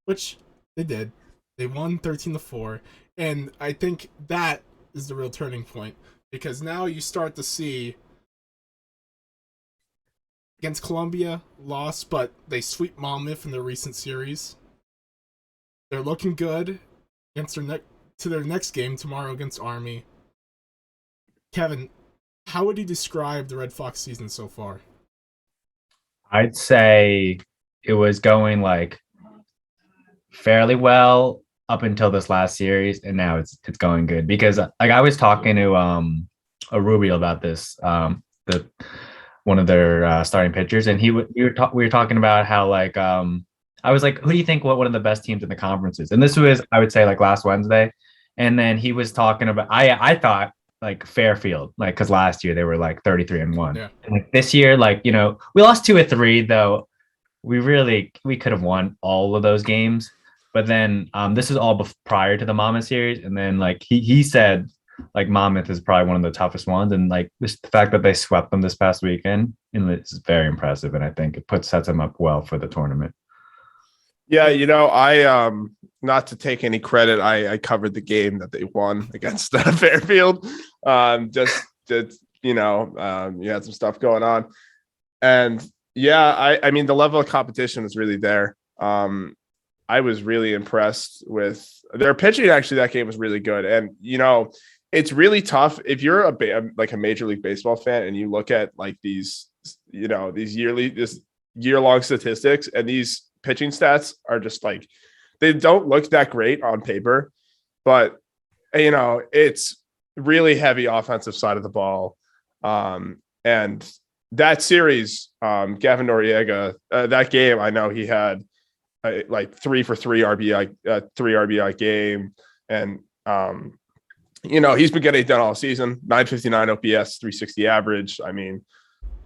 which they did. They won 13-4, and I think that is the real turning point, because now you start to see against Columbia, lost, but they sweep Monmouth in their recent series. They're looking good against their next game tomorrow against Army. Kevin, how would you describe the Red Fox season so far? I'd say it was going like fairly well up until this last series, and now it's going good, because like I was talking to a Rubio about this, the one of their starting pitchers, and we were talking about how like I was like, who do you think one of the best teams in the conference is? And this was, I would say, like last Wednesday, and then he was talking about I thought like Fairfield, like because last year they were like 33-1. Yeah. And like this year, like, you know, we lost 2 or 3 though. We could have won all of those games. But then this is all prior to the Monmouth series. And then like he said, like Monmouth is probably one of the toughest ones. And like the fact that they swept them this past weekend, and it's very impressive. And I think it sets them up well for the tournament. Yeah, you know, I not to take any credit, I covered the game that they won against Fairfield. You had some stuff going on. And yeah, I mean, the level of competition is really there. I was really impressed with their pitching. Actually, that game was really good. And, you know, it's really tough if you're a Major League Baseball fan and you look at like this year-long statistics, and these pitching stats are just like, they don't look that great on paper, but, you know, it's really heavy offensive side of the ball. And that series, Gavin Noriega, that game, I know he had like 3 for 3 RBI game. And, you know, he's been getting it done all season. 959 OPS, 360 average. I mean,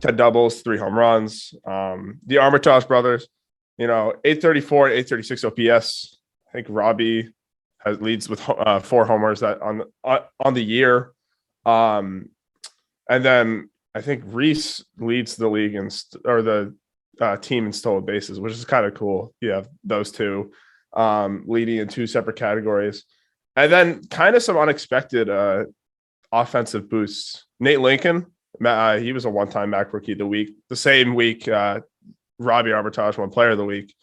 10 doubles, 3 home runs. The Armitage brothers, you know, 834 and 836 OPS. I think Robbie leads with 4 homers on the year. And then I think Reese leads the league the team in stolen bases, which is kind of cool. You have those two leading in 2 separate categories. And then kind of some unexpected offensive boosts. Nate Lincoln, he was a one-time MAAC Rookie of the Week. The same week, Robbie Armitage won Player of the Week.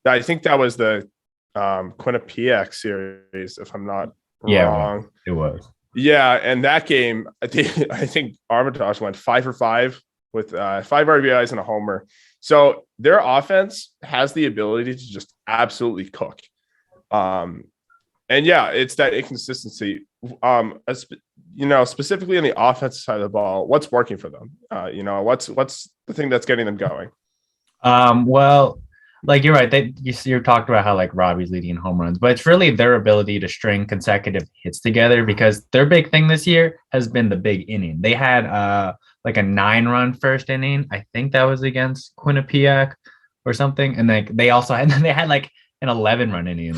I think that was the Quinnipiac series, if I'm not wrong. It was. Yeah, and that game, I think Armitage went 5 for 5 with 5 RBIs and a homer. So their offense has the ability to just absolutely cook. And yeah, it's that inconsistency. You know, specifically on the offensive side of the ball, what's working for them? You know, what's the thing that's getting them going? Well, like you're right. You're talking about how like Robbie's leading in home runs, but it's really their ability to string consecutive hits together, because their big thing this year has been the big inning. They had like a 9-run first inning. I think that was against Quinnipiac or something. And like they had like an 11-run inning,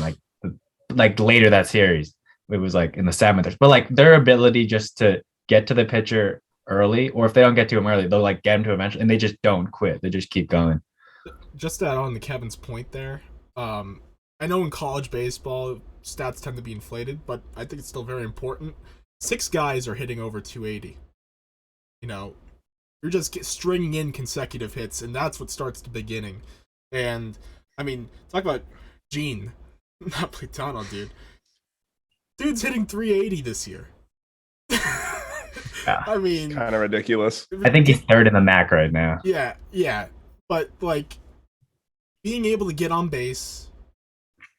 like later that series. It was like in the 7th. But like their ability just to get to the pitcher early, or if they don't get to him early, they'll like get him to eventually, and they just don't quit. They just keep going. Just to add on to Kevin's point there, I know in college baseball stats tend to be inflated, but I think it's still very important. 6 guys are hitting over 280. You know, you're just stringing in consecutive hits, and that's what starts the beginning. And I mean, talk about Gene Napolitano, dude. Dude's hitting 380 this year. Yeah. I mean, kind of ridiculous. I think he's 3rd in the MAAC right now. Yeah. But like being able to get on base,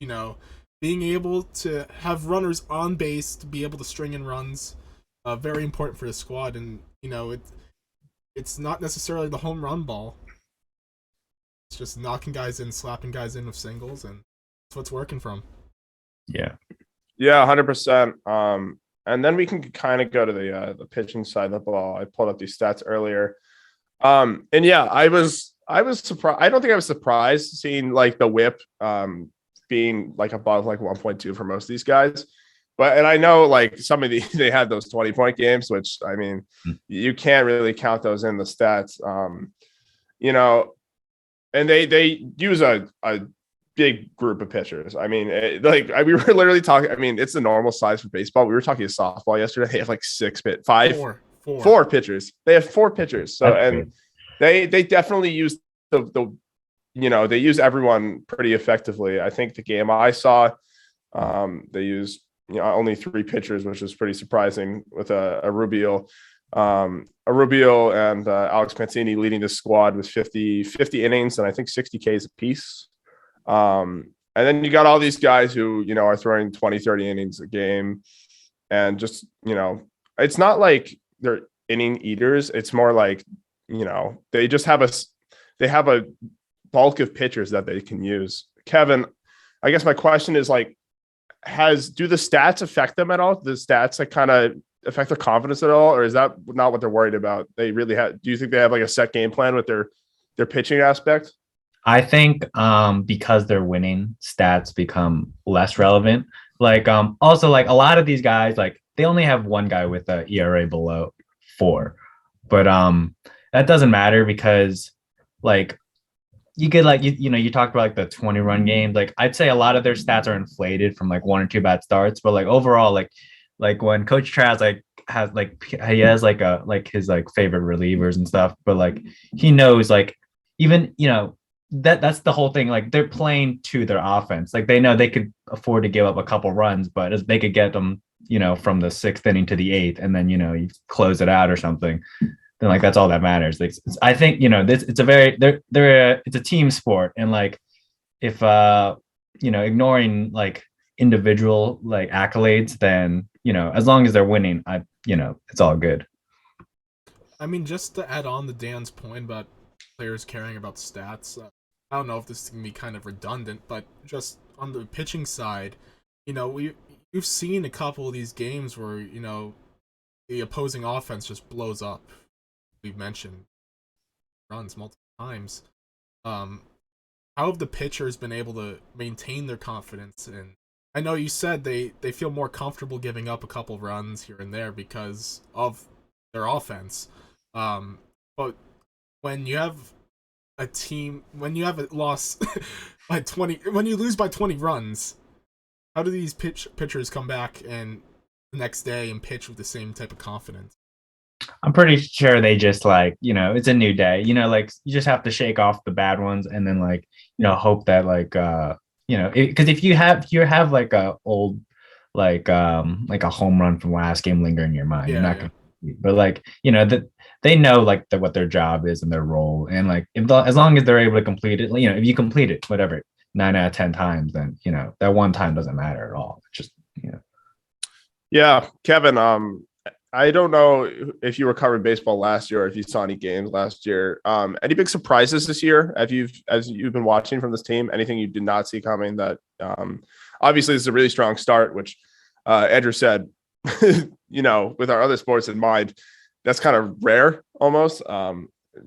you know, being able to have runners on base to be able to string in runs, very important for the squad. And you know, it's not necessarily the home run ball. It's just knocking guys in, slapping guys in with singles, and that's what's working from. Yeah. Yeah, 100%. And then we can kind of go to the pitching side of the ball. I pulled up these stats earlier. And yeah, I was surprised. I don't think I was surprised seeing like the whip being like above like 1.2 for most of these guys. But and I know like some of the they had those 20-point games, which I mean, you can't really count those in the stats. You know, and they use a big group of pitchers. I mean, we were literally talking. I mean, it's the normal size for baseball. We were talking to softball yesterday. They have like four pitchers. They have 4 pitchers. So That's and they definitely use the they use everyone pretty effectively. I think the game I saw, they used only 3 pitchers, which was pretty surprising with a Rubio and Alex Mancini leading the squad with 50 innings and I think 60 Ks apiece. And then you got all these guys who, are throwing 20, 30 innings a game. And just, it's not like they're inning eaters. It's more like, they just have a bulk of pitchers that they can use. Kevin, I guess my question is like, do the stats affect them at all? The stats like kind of affect their confidence at all? Or is that not what they're worried about? Do you think they have like a set game plan with their pitching aspect? I think because they're winning, stats become less relevant. Like also like a lot of these guys, like they only have one guy with a ERA below 4. But that doesn't matter because like you could like you talked about like the 20-run game. Like I'd say a lot of their stats are inflated from like 1 or 2 bad starts, but like overall like when Coach Traz he has his like favorite relievers and stuff, but like he knows like even that's the whole thing. Like they're playing to their offense. Like they know they could afford to give up a couple runs, but as they could get them, from the 6th inning to the 8th, and then you close it out or something. Then like that's all that matters. Like I think it's a team sport, and like if ignoring like individual like accolades, then as long as they're winning, it's all good. I mean, just to add on to Dan's point about players caring about stats, I don't know if this can be kind of redundant, but just on the pitching side, we've seen a couple of these games where the opposing offense just blows up. We've mentioned runs multiple times. How have the pitchers been able to maintain their confidence? And I know you said they feel more comfortable giving up a couple runs here and there because of their offense. But when you have a loss by 20, when you lose by 20 runs, how do these pitchers come back and the next day and pitch with the same type of confidence? I'm pretty sure they just like, it's a new day, like you just have to shake off the bad ones and then like, hope that like, because if you have like a old, like a home run from last game linger in your mind, you're not going to, but like, that they know like what their job is and their role. And like, as long as they're able to complete it, if you complete it, whatever, 9 out of 10 times, then, that one time doesn't matter at all. It's just, Yeah. Kevin, I don't know if you were covering baseball last year or if you saw any games last year. Any big surprises this year as you've been watching from this team? Anything you did not see coming that obviously this is a really strong start, which Andrew said, with our other sports in mind, that's kind of rare almost.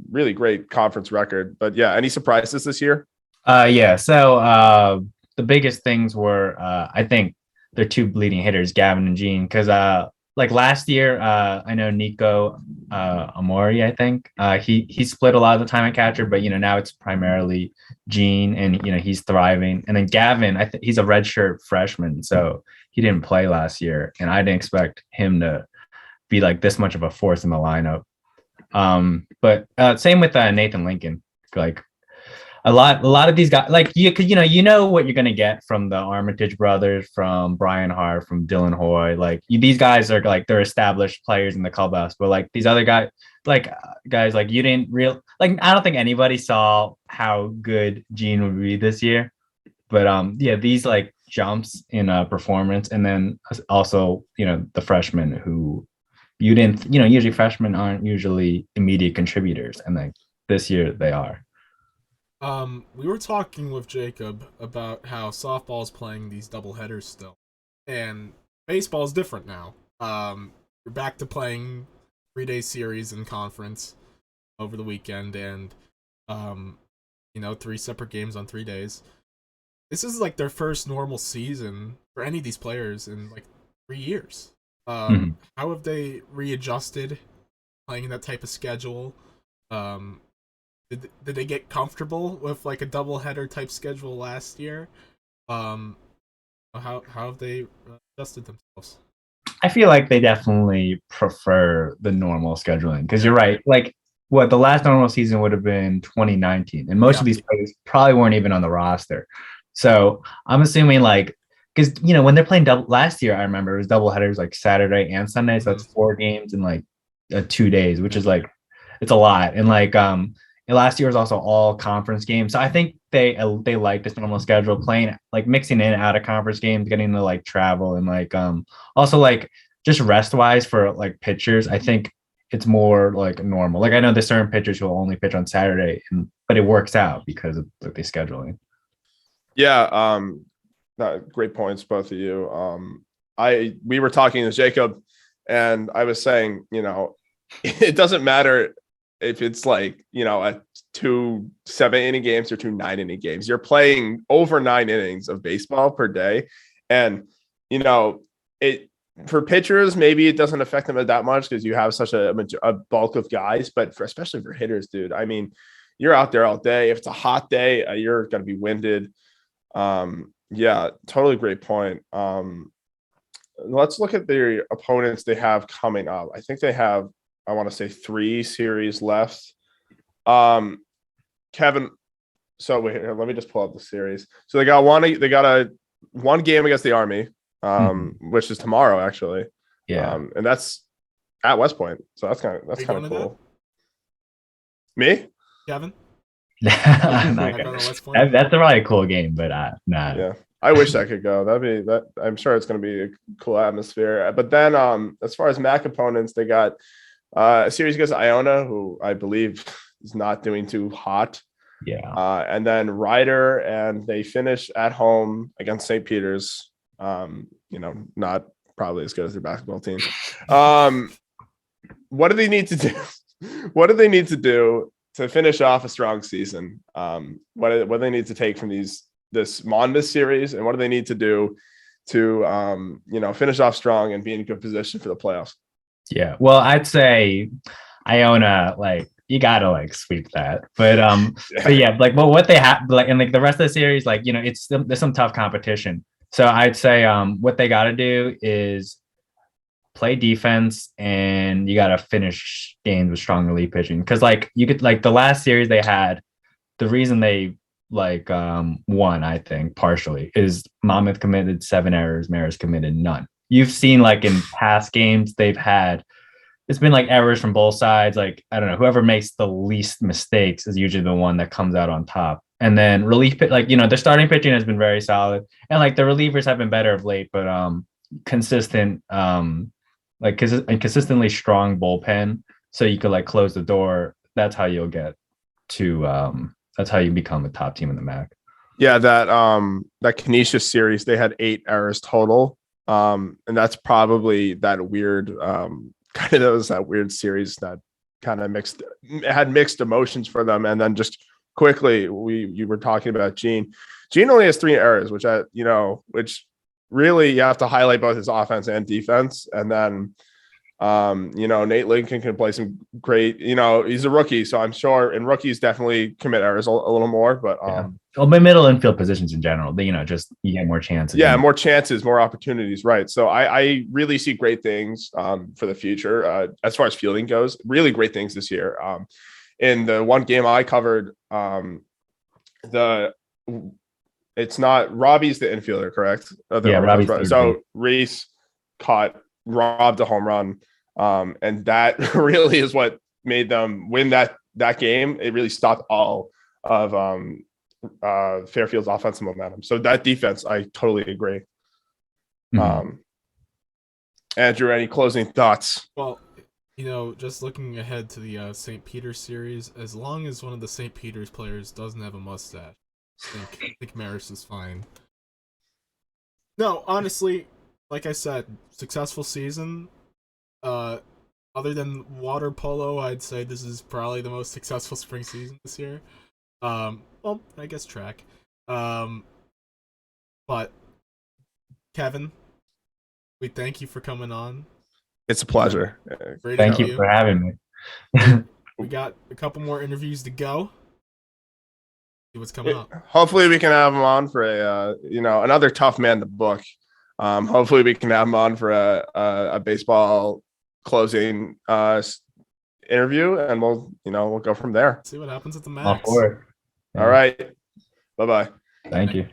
Really great conference record. But yeah, any surprises this year? Yeah. So the biggest things were I think their 2 leading hitters, Gavin and Gene, because like last year, I know Nico Amori, I think he split a lot of the time at catcher, but now it's primarily Gene, and he's thriving. And then Gavin, he's a redshirt freshman, so he didn't play last year, and I didn't expect him to be like this much of a force in the lineup. But same with Nathan Lincoln, like. A lot of these guys, like you know what you're gonna get from the Armitage brothers, from Brian Hart, from Dylan Hoy. Like these guys are like they're established players in the clubhouse, but like these other guys, like you didn't I don't think anybody saw how good Gene would be this year. But these like jumps in performance, and then also the freshmen who you didn't usually freshmen aren't usually immediate contributors, and like this year they are. We were talking with Jacob about how softball is playing these double headers still, and baseball is different now. We're back to playing 3-day series in conference over the weekend, and 3 separate games on 3 days. This is like their first normal season for any of these players in like 3 years. Mhm. How have they readjusted playing that type of schedule? Did they get comfortable with like a doubleheader type schedule last year? How have they adjusted themselves? I feel like they definitely prefer the normal scheduling because you're right. Like, what the last normal season would have been 2019, and most of these players probably weren't even on the roster. So I'm assuming like because when they're playing double last year, I remember it was double headers like Saturday and Sunday, so that's 4 games in like 2 days, which is like it's a lot. And like and last year was also all conference games, so I think they like this normal schedule, playing like mixing in out of conference games, getting to like travel and like also like just rest wise for like pitchers. I think it's more like normal. Like I know there's certain pitchers who will only pitch on Saturday, but it works out because of like the scheduling. Yeah, great points, both of you. We were talking to Jacob, and I was saying, it doesn't matter if it's like a 2 7-inning games or 2 9-inning games. You're playing over 9 innings of baseball per day, and it for pitchers maybe it doesn't affect them that much because you have such a bulk of guys, but especially for hitters, dude. I mean, you're out there all day. If it's a hot day, you're gonna be winded. Yeah, totally great point. Let's look at the opponents they have coming up. I think they have, I want to say 3 series left. Kevin, so wait, let me just pull up the series. So they got one game against the Army, which is tomorrow actually. Yeah. And that's at West Point. So that's kind of cool. Me? Kevin? That's probably a cool game, but nah. Yeah, I wish I could go. I'm sure it's going to be a cool atmosphere. But then, as far as MAAC opponents, they got a series against Iona, who I believe is not doing too hot. Yeah. And then Ryder, and they finish at home against St. Peter's. Not probably as good as their basketball team. What do they need to do? What do they need to do to finish off a strong season? What do they need to take from this Monmouth series, and what do they need to do to finish off strong and be in good position for the playoffs? Yeah, well, I'd say Iona, like you gotta like sweep that, but yeah, like what they have, like, and like the rest of the series, like there's some tough competition. So I'd say what they gotta do is play defense, and you gotta finish games with strong relief pitching, because like you could like the last series they had, the reason they like won, I think partially, is Monmouth committed 7 errors, Marist committed none. You've seen like in past games they've had, it's been like errors from both sides. Like, I don't know, whoever makes the least mistakes is usually the one that comes out on top. And then relief, like, their starting pitching has been very solid, and like the relievers have been better of late, but consistent, like consistently strong bullpen. So you could like close the door. That's how you'll get to, that's how you become a top team in the MAAC. Yeah, that Canisius series, they had 8 errors total. And that's probably that weird that weird series that kind of had mixed emotions for them. And then just quickly, you were talking about Gene only has 3 errors, which really you have to highlight both his offense and defense. And then Nate Lincoln can play some great, he's a rookie, so I'm sure, and rookies definitely commit errors a little more, but well, but middle infield positions in general, just you get more chances. Yeah, more chances, more opportunities, right? So I really see great things for the future as far as fielding goes. Really great things this year. In the one game I covered, it's not Robbie's the infielder, correct? Robbie's so Reese robbed a home run, and that really is what made them win that game. It really stopped all of Fairfield's offensive momentum. So that defense, I totally agree. Andrew, any closing thoughts? Well, just looking ahead to the St. Peter's series, as long as one of the St. Peter's players doesn't have a mustache, I think Marist is fine. No, honestly, like I said, successful season. Other than water polo, I'd say this is probably the most successful spring season this year. Well, I guess track. But Kevin, We thank you for coming on. It's a pleasure. Great Thank you interview. for having me. We got a couple more interviews to go. See what's coming up. Hopefully we can have him on for a another tough man to book. Hopefully we can have him on for a baseball closing interview, and we'll go from there. See what happens at the All MAAC. for it. Yeah. All right. Bye-bye. Thank you.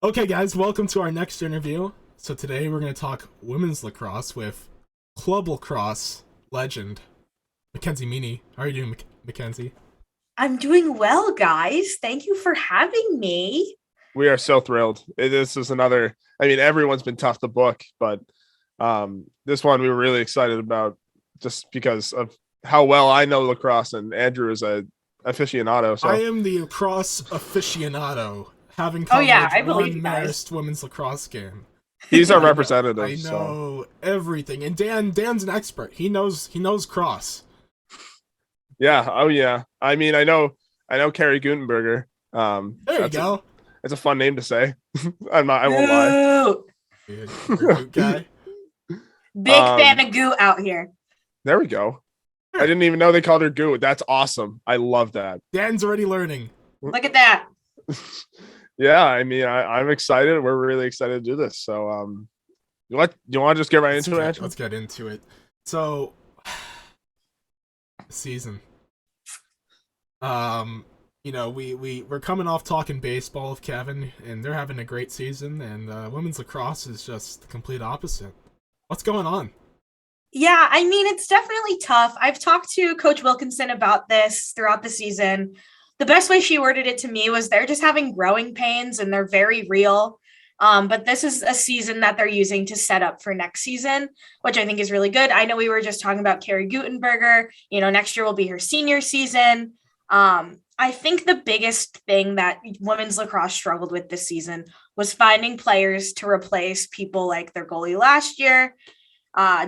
Okay, guys, welcome to our next interview. So today we're going to talk women's lacrosse with club lacrosse legend Mackenzie Meaney. How are you doing, Mackenzie? I'm doing well, guys. Thank you for having me. We are so thrilled. This is another. I mean, everyone's been tough to book, but this one we were really excited about just because of how well I know lacrosse, and Andrew is a aficionado. So I am the lacrosse aficionado, having covered I one believe you guys. Marist women's lacrosse game. he's our representative. I So know everything, and Dan's an expert. He knows cross. yeah. Oh yeah. I mean, I know Carrie Gutenberger. There you go. It's a fun name to say. I won't lie. Goo. You're a good guy. Big fan of goo out here. There we go. I didn't even know they called her Goo. That's awesome. I love that. Dan's already learning. Look at that. Yeah, I mean, I'm excited. We're really excited to do this. So, you want to just get right into it, Andrew? Let's get into it. So, season. We're coming off talking baseball with Kevin, and they're having a great season, and women's lacrosse is just the complete opposite. What's going on? Yeah, I mean, it's definitely tough. I've talked to Coach Wilkinson about this throughout the season. The best way she worded it to me was they're just having growing pains, and they're very real. But this is a season that they're using to set up for next season, which I think is really good. I know we were just talking about Carrie Gutenberger. Next year will be her senior season. I think the biggest thing that women's lacrosse struggled with this season was finding players to replace people like their goalie last year.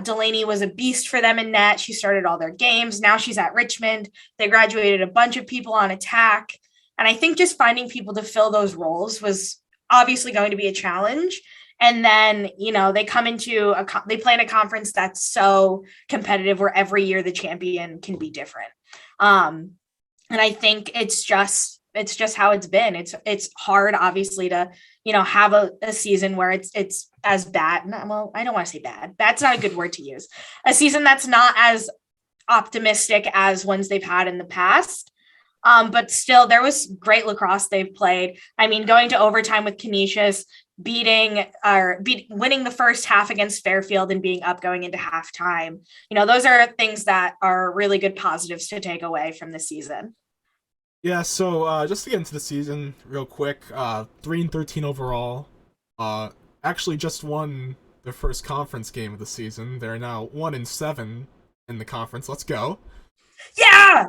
Delaney was a beast for them in net. She started all their games. Now she's at Richmond. They graduated a bunch of people on attack. And I think just finding people to fill those roles was obviously going to be a challenge. And then, they come into they play in a conference that's so competitive where every year the champion can be different. And I think it's just how it's been. It's hard, obviously, to, have a season where it's as bad. Well, I don't want to say bad. Bad's not a good word to use. A season that's not as optimistic as ones they've had in the past. But still, there was great lacrosse they've played. I mean, going to overtime with Canisius, winning the first half against Fairfield and being up going into halftime. Those are things that are really good positives to take away from the season. Yeah, so just to get into the season real quick, 3-13 overall. Actually just won their first conference game of the season. They're now 1-7 in the conference. Let's go. Yeah!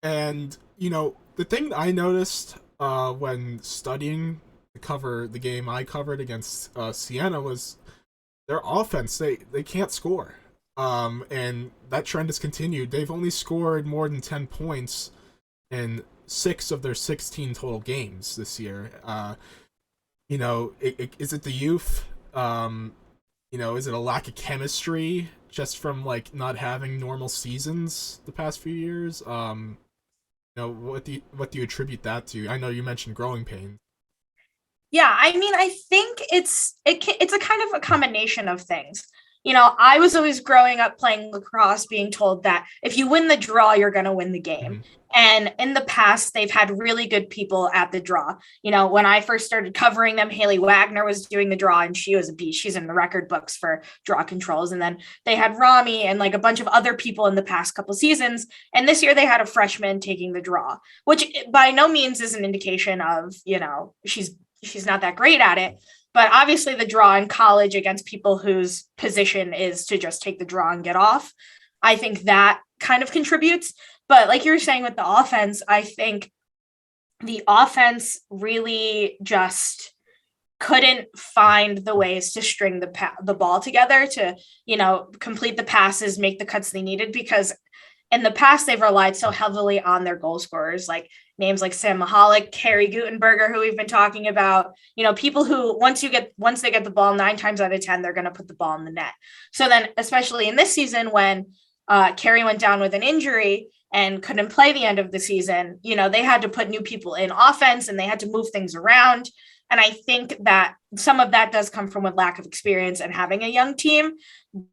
And, the thing I noticed when studying to cover the game I covered against Siena was their offense. They can't score. And that trend has continued. They've only scored more than 10 points in 6 of their 16 total games this year. Is it the youth? Is it a lack of chemistry just from not having normal seasons the past few years? What do you attribute that to? I know you mentioned growing pains. Yeah, I mean, I think it's a kind of a combination of things. I was always growing up playing lacrosse being told that if you win the draw, you're going to win the game. Mm-hmm. And in the past, they've had really good people at the draw. When I first started covering them, Haley Wagner was doing the draw, and she was a beast. She's in the record books for draw controls. And then they had Rami and a bunch of other people in the past couple seasons. And this year they had a freshman taking the draw, which by no means is an indication of, she's not that great at it. But obviously the draw in college against people whose position is to just take the draw and get off, I think that kind of contributes. But like you were saying with the offense, I think the offense really just couldn't find the ways to string the ball together to, complete the passes, make the cuts they needed, because in the past, they've relied so heavily on their goal scorers, like names like Sam Mahalik, Carrie Gutenberger, who we've been talking about, people who once they get the ball 9 times out of 10, they're going to put the ball in the net. So then, especially in this season, when Carrie went down with an injury and couldn't play the end of the season, they had to put new people in offense and they had to move things around. And I think that some of that does come from a lack of experience and having a young team,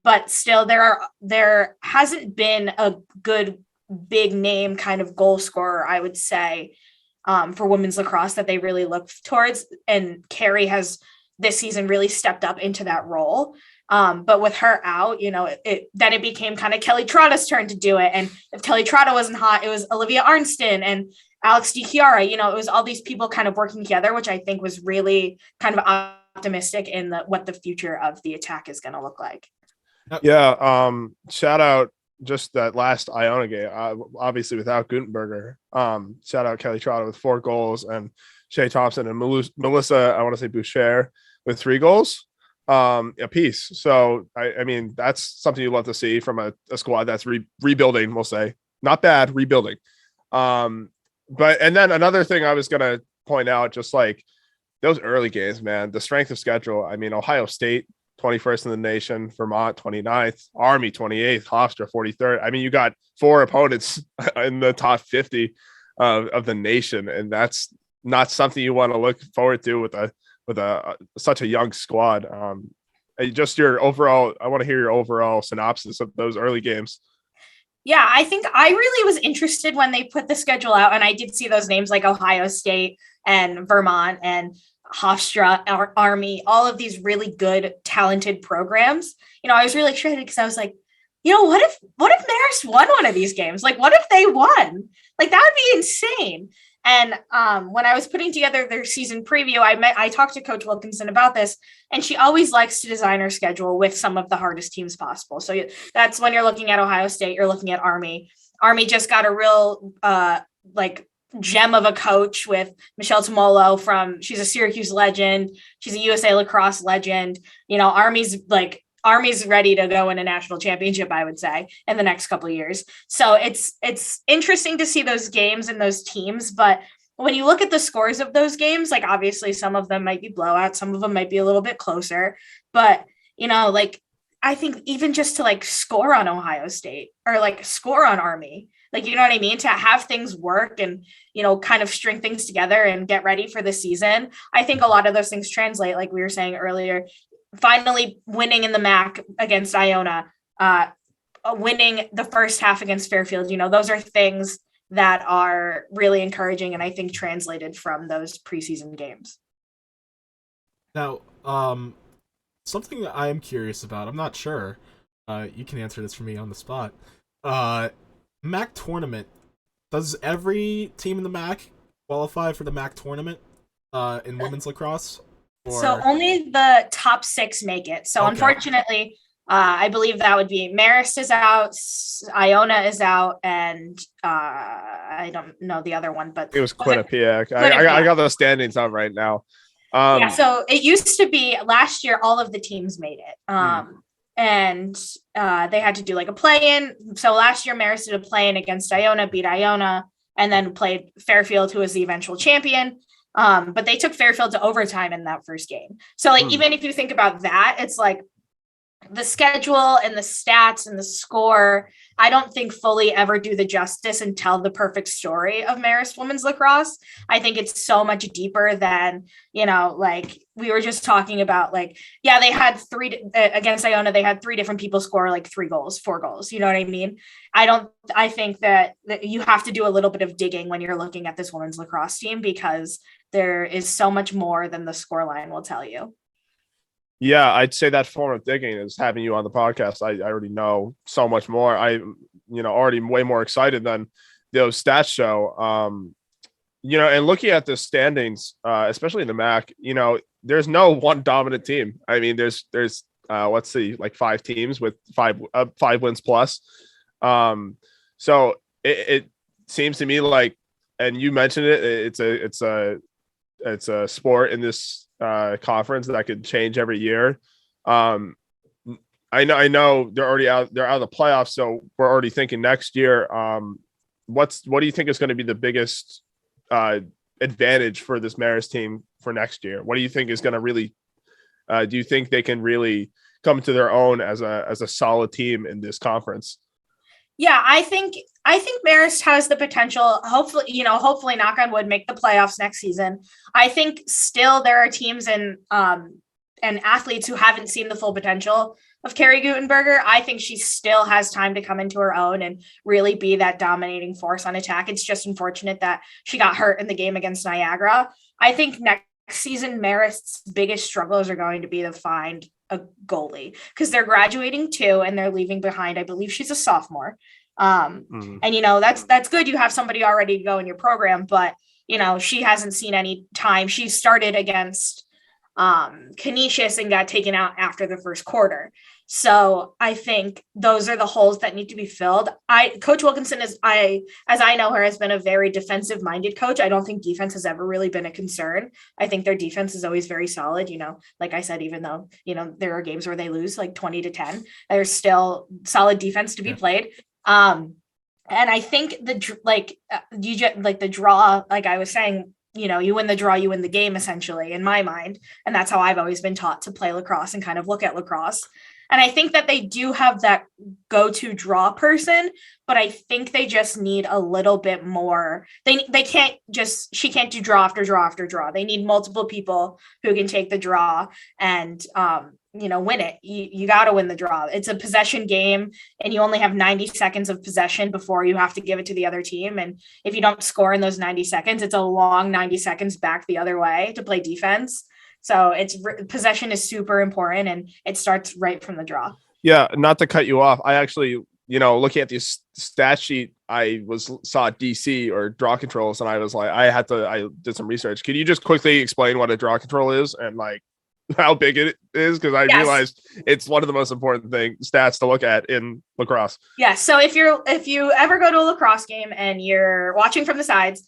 but still there hasn't been a good big name kind of goal scorer, I would say, for women's lacrosse that they really look towards. And Carrie has this season really stepped up into that role. But with her out, then it became kind of Kelly Trotta's turn to do it. And if Kelly Trotta wasn't hot, it was Olivia Arnston and Alex DiChiara. It was all these people kind of working together, which I think was really kind of optimistic in what the future of the attack is going to look like. Yeah. Shout out just that last Iona game, obviously without Gutenberger. Shout out Kelly Trotta with 4 goals and Shay Thompson and Melissa, I want to say Boucher with 3 goals apiece. So, I mean, that's something you love to see from a squad that's rebuilding, we'll say. Not bad, rebuilding. And then another thing I was going to point out, just like those early games, man, the strength of schedule. I mean, Ohio State, 21st in the nation, Vermont, 29th, Army, 28th, Hofstra, 43rd. I mean, you got 4 opponents in the top 50 of the nation. And that's not something you want to look forward to with such a young squad. Just your overall, I want to hear your overall synopsis of those early games. Yeah, I think I really was interested when they put the schedule out, and I did see those names like Ohio State and Vermont and Hofstra, Army, all of these really good, talented programs. I was really excited because I was like, what if Marist won one of these games? Like, what if they won? Like, that would be insane. And when I was putting together their season preview, I talked to Coach Wilkinson about this, and she always likes to design her schedule with some of the hardest teams possible. So that's when you're looking at Ohio State, you're looking at Army. Army just got a real gem of a coach with Michelle Tomolo she's a Syracuse legend. She's a USA lacrosse legend. Army's ready to go in a national championship, I would say, in the next couple of years. So it's interesting to see those games and those teams. But when you look at the scores of those games, like obviously some of them might be blowouts, some of them might be a little bit closer. But, I think even just to score on Ohio State or score on Army, you know what I mean? To have things work and, kind of string things together and get ready for the season. I think a lot of those things translate, like we were saying earlier. Finally winning in the MAAC against Iona, winning the first half against Fairfield, those are things that are really encouraging and I think translated from those preseason games. Now, something that I am curious about, I'm not sure, you can answer this for me on the spot. MAAC Tournament, does every team in the MAAC qualify for the MAAC Tournament in women's lacrosse? So only the top 6 make it. So Unfortunately, I believe that would be Marist is out, Iona is out, and I don't know the other one, but it was Quinnipiac. I got those standings out right now. So it used to be last year, all of the teams made it. And they had to do a play-in. So last year, Marist did a play-in against Iona, beat Iona, and then played Fairfield, who was the eventual champion. But they took Fairfield to overtime in that first game. So even if you think about that, it's the schedule and the stats and the score, I don't think fully ever do the justice and tell the perfect story of Marist women's lacrosse. I think it's so much deeper than, we were just talking about, they had 3 against Iona, they had 3 different people score 3 goals, 4 goals. You know what I mean? I think that you have to do a little bit of digging when you're looking at this women's lacrosse team because there is so much more than the scoreline will tell you. Yeah, I'd say that form of digging is having you on the podcast. I already know so much more. Already way more excited than those stats show. And looking at the standings, especially in the MAAC, there's no one dominant team. I mean, there's let's see, 5 teams with 5 wins plus. So it seems to me and you mentioned it, it's a sport in this conference that could change every year. I I know they're already out. They're out of the playoffs, so we're already thinking next year. What do you think is going to be the biggest advantage for this Marist team for next year? What do you think is going to really? Do you think they can really come to their own as a solid team in this conference? Yeah, I think Marist has the potential. Hopefully, knock on wood, make the playoffs next season. I think still there are teams and athletes who haven't seen the full potential of Carrie Gutenberger. I think she still has time to come into her own and really be that dominating force on attack. It's just unfortunate that she got hurt in the game against Niagara. I think next season, Marist's biggest struggles are going to be to find a goalie because they're graduating too and they're leaving behind. I believe she's a sophomore. And that's good. You have somebody already to go in your program, but she hasn't seen any time. She started against Canisius and got taken out after the first quarter. So I think those are the holes that need to be filled. Coach Wilkinson as I know her, has been a very defensive minded coach. I don't think defense has ever really been a concern. I think their defense is always very solid. Like I said, even though, there are games where they lose like 20-10, there's still solid defense to be played. And I think the draw, like I was saying, you win the draw, you win the game, essentially, in my mind. And that's how I've always been taught to play lacrosse and kind of look at lacrosse. And I think that they do have that go-to draw person, but I think they just need a little bit more. She can't do draw after draw after draw. They need multiple people who can take the draw and, win it. You got to win the draw. It's a possession game and you only have 90 seconds of possession before you have to give it to the other team. And if you don't score in those 90 seconds, it's a long 90 seconds back the other way to play defense. So possession is super important and it starts right from the draw. Yeah. Not to cut you off. I actually, looking at this stat sheet, I saw DC or draw controls and I was like, I did some research. Can you just quickly explain what a draw control is and like how big it is? Because I realized it's one of the most important stats to look at in lacrosse. Yeah. So if you ever go to a lacrosse game and you're watching from the sides,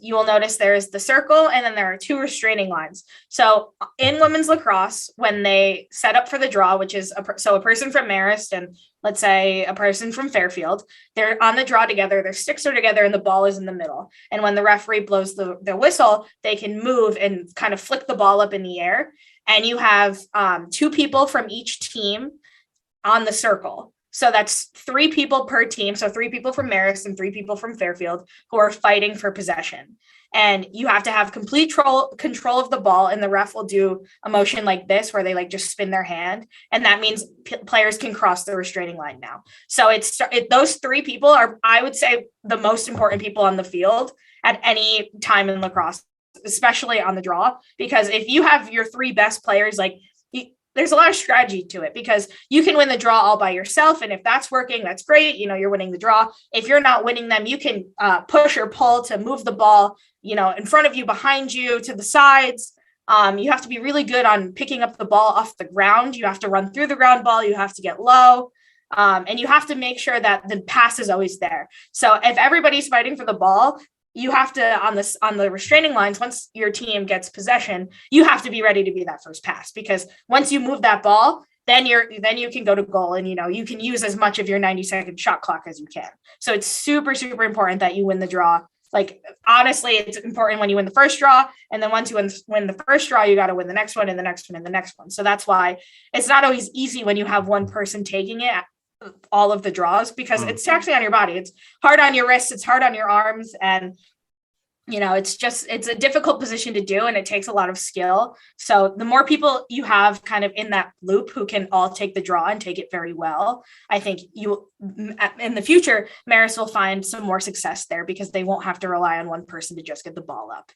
you will notice there's the circle and then there are two restraining lines. So in women's lacrosse, when they set up for the draw, which is a person from Marist and let's say a person from Fairfield, they're on the draw together, their sticks are together and the ball is in the middle. And when the referee blows the whistle, they can move and kind of flick the ball up in the air. And you have two people from each team on the circle. So that's 3 people per team. So 3 people from Marist and 3 people from Fairfield who are fighting for possession. And you have to have complete control of the ball. And the ref will do a motion like this, where they like just spin their hand. And that means players can cross the restraining line now. So those 3 people are, I would say, the most important people on the field at any time in lacrosse, especially on the draw. Because if you have your 3 best players, there's a lot of strategy to it because you can win the draw all by yourself. And if that's working, that's great. You're winning the draw. If you're not winning them, you can push or pull to move the ball, in front of you, behind you, to the sides. You have to be really good on picking up the ball off the ground. You have to run through the ground ball. You have to get low. And you have to make sure that the pass is always there. So if everybody's fighting for the ball, you have to, on the restraining lines, once your team gets possession, you have to be ready to be that first pass, because once you move that ball, then you can go to goal and, you can use as much of your 90-second shot clock as you can. So it's super, super important that you win the draw. Like, honestly, it's important when you win the first draw. And then once you win the first draw, you got to win the next one and the next one and the next one. So that's why it's not always easy when you have one person taking it, all of the draws, because it's taxing on your body. It's hard on your wrists. It's hard on your arms. And, it's a difficult position to do and it takes a lot of skill. So the more people you have kind of in that loop who can all take the draw and take it very well, I think in the future, Marist will find some more success there because they won't have to rely on one person to just get the ball up.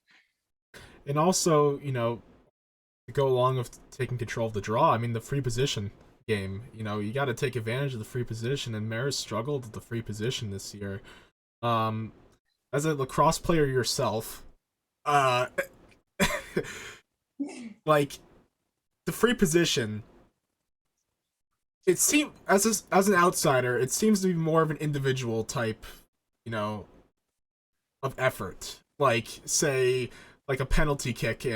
And also, to go along with taking control of the draw, I mean, the free position game, you got to take advantage of the free position, and Marist struggled with the free position this year. As a lacrosse player yourself, like, the free position, it seems, as an outsider, it seems to be more of an individual type, of effort. Like, say, like a penalty kick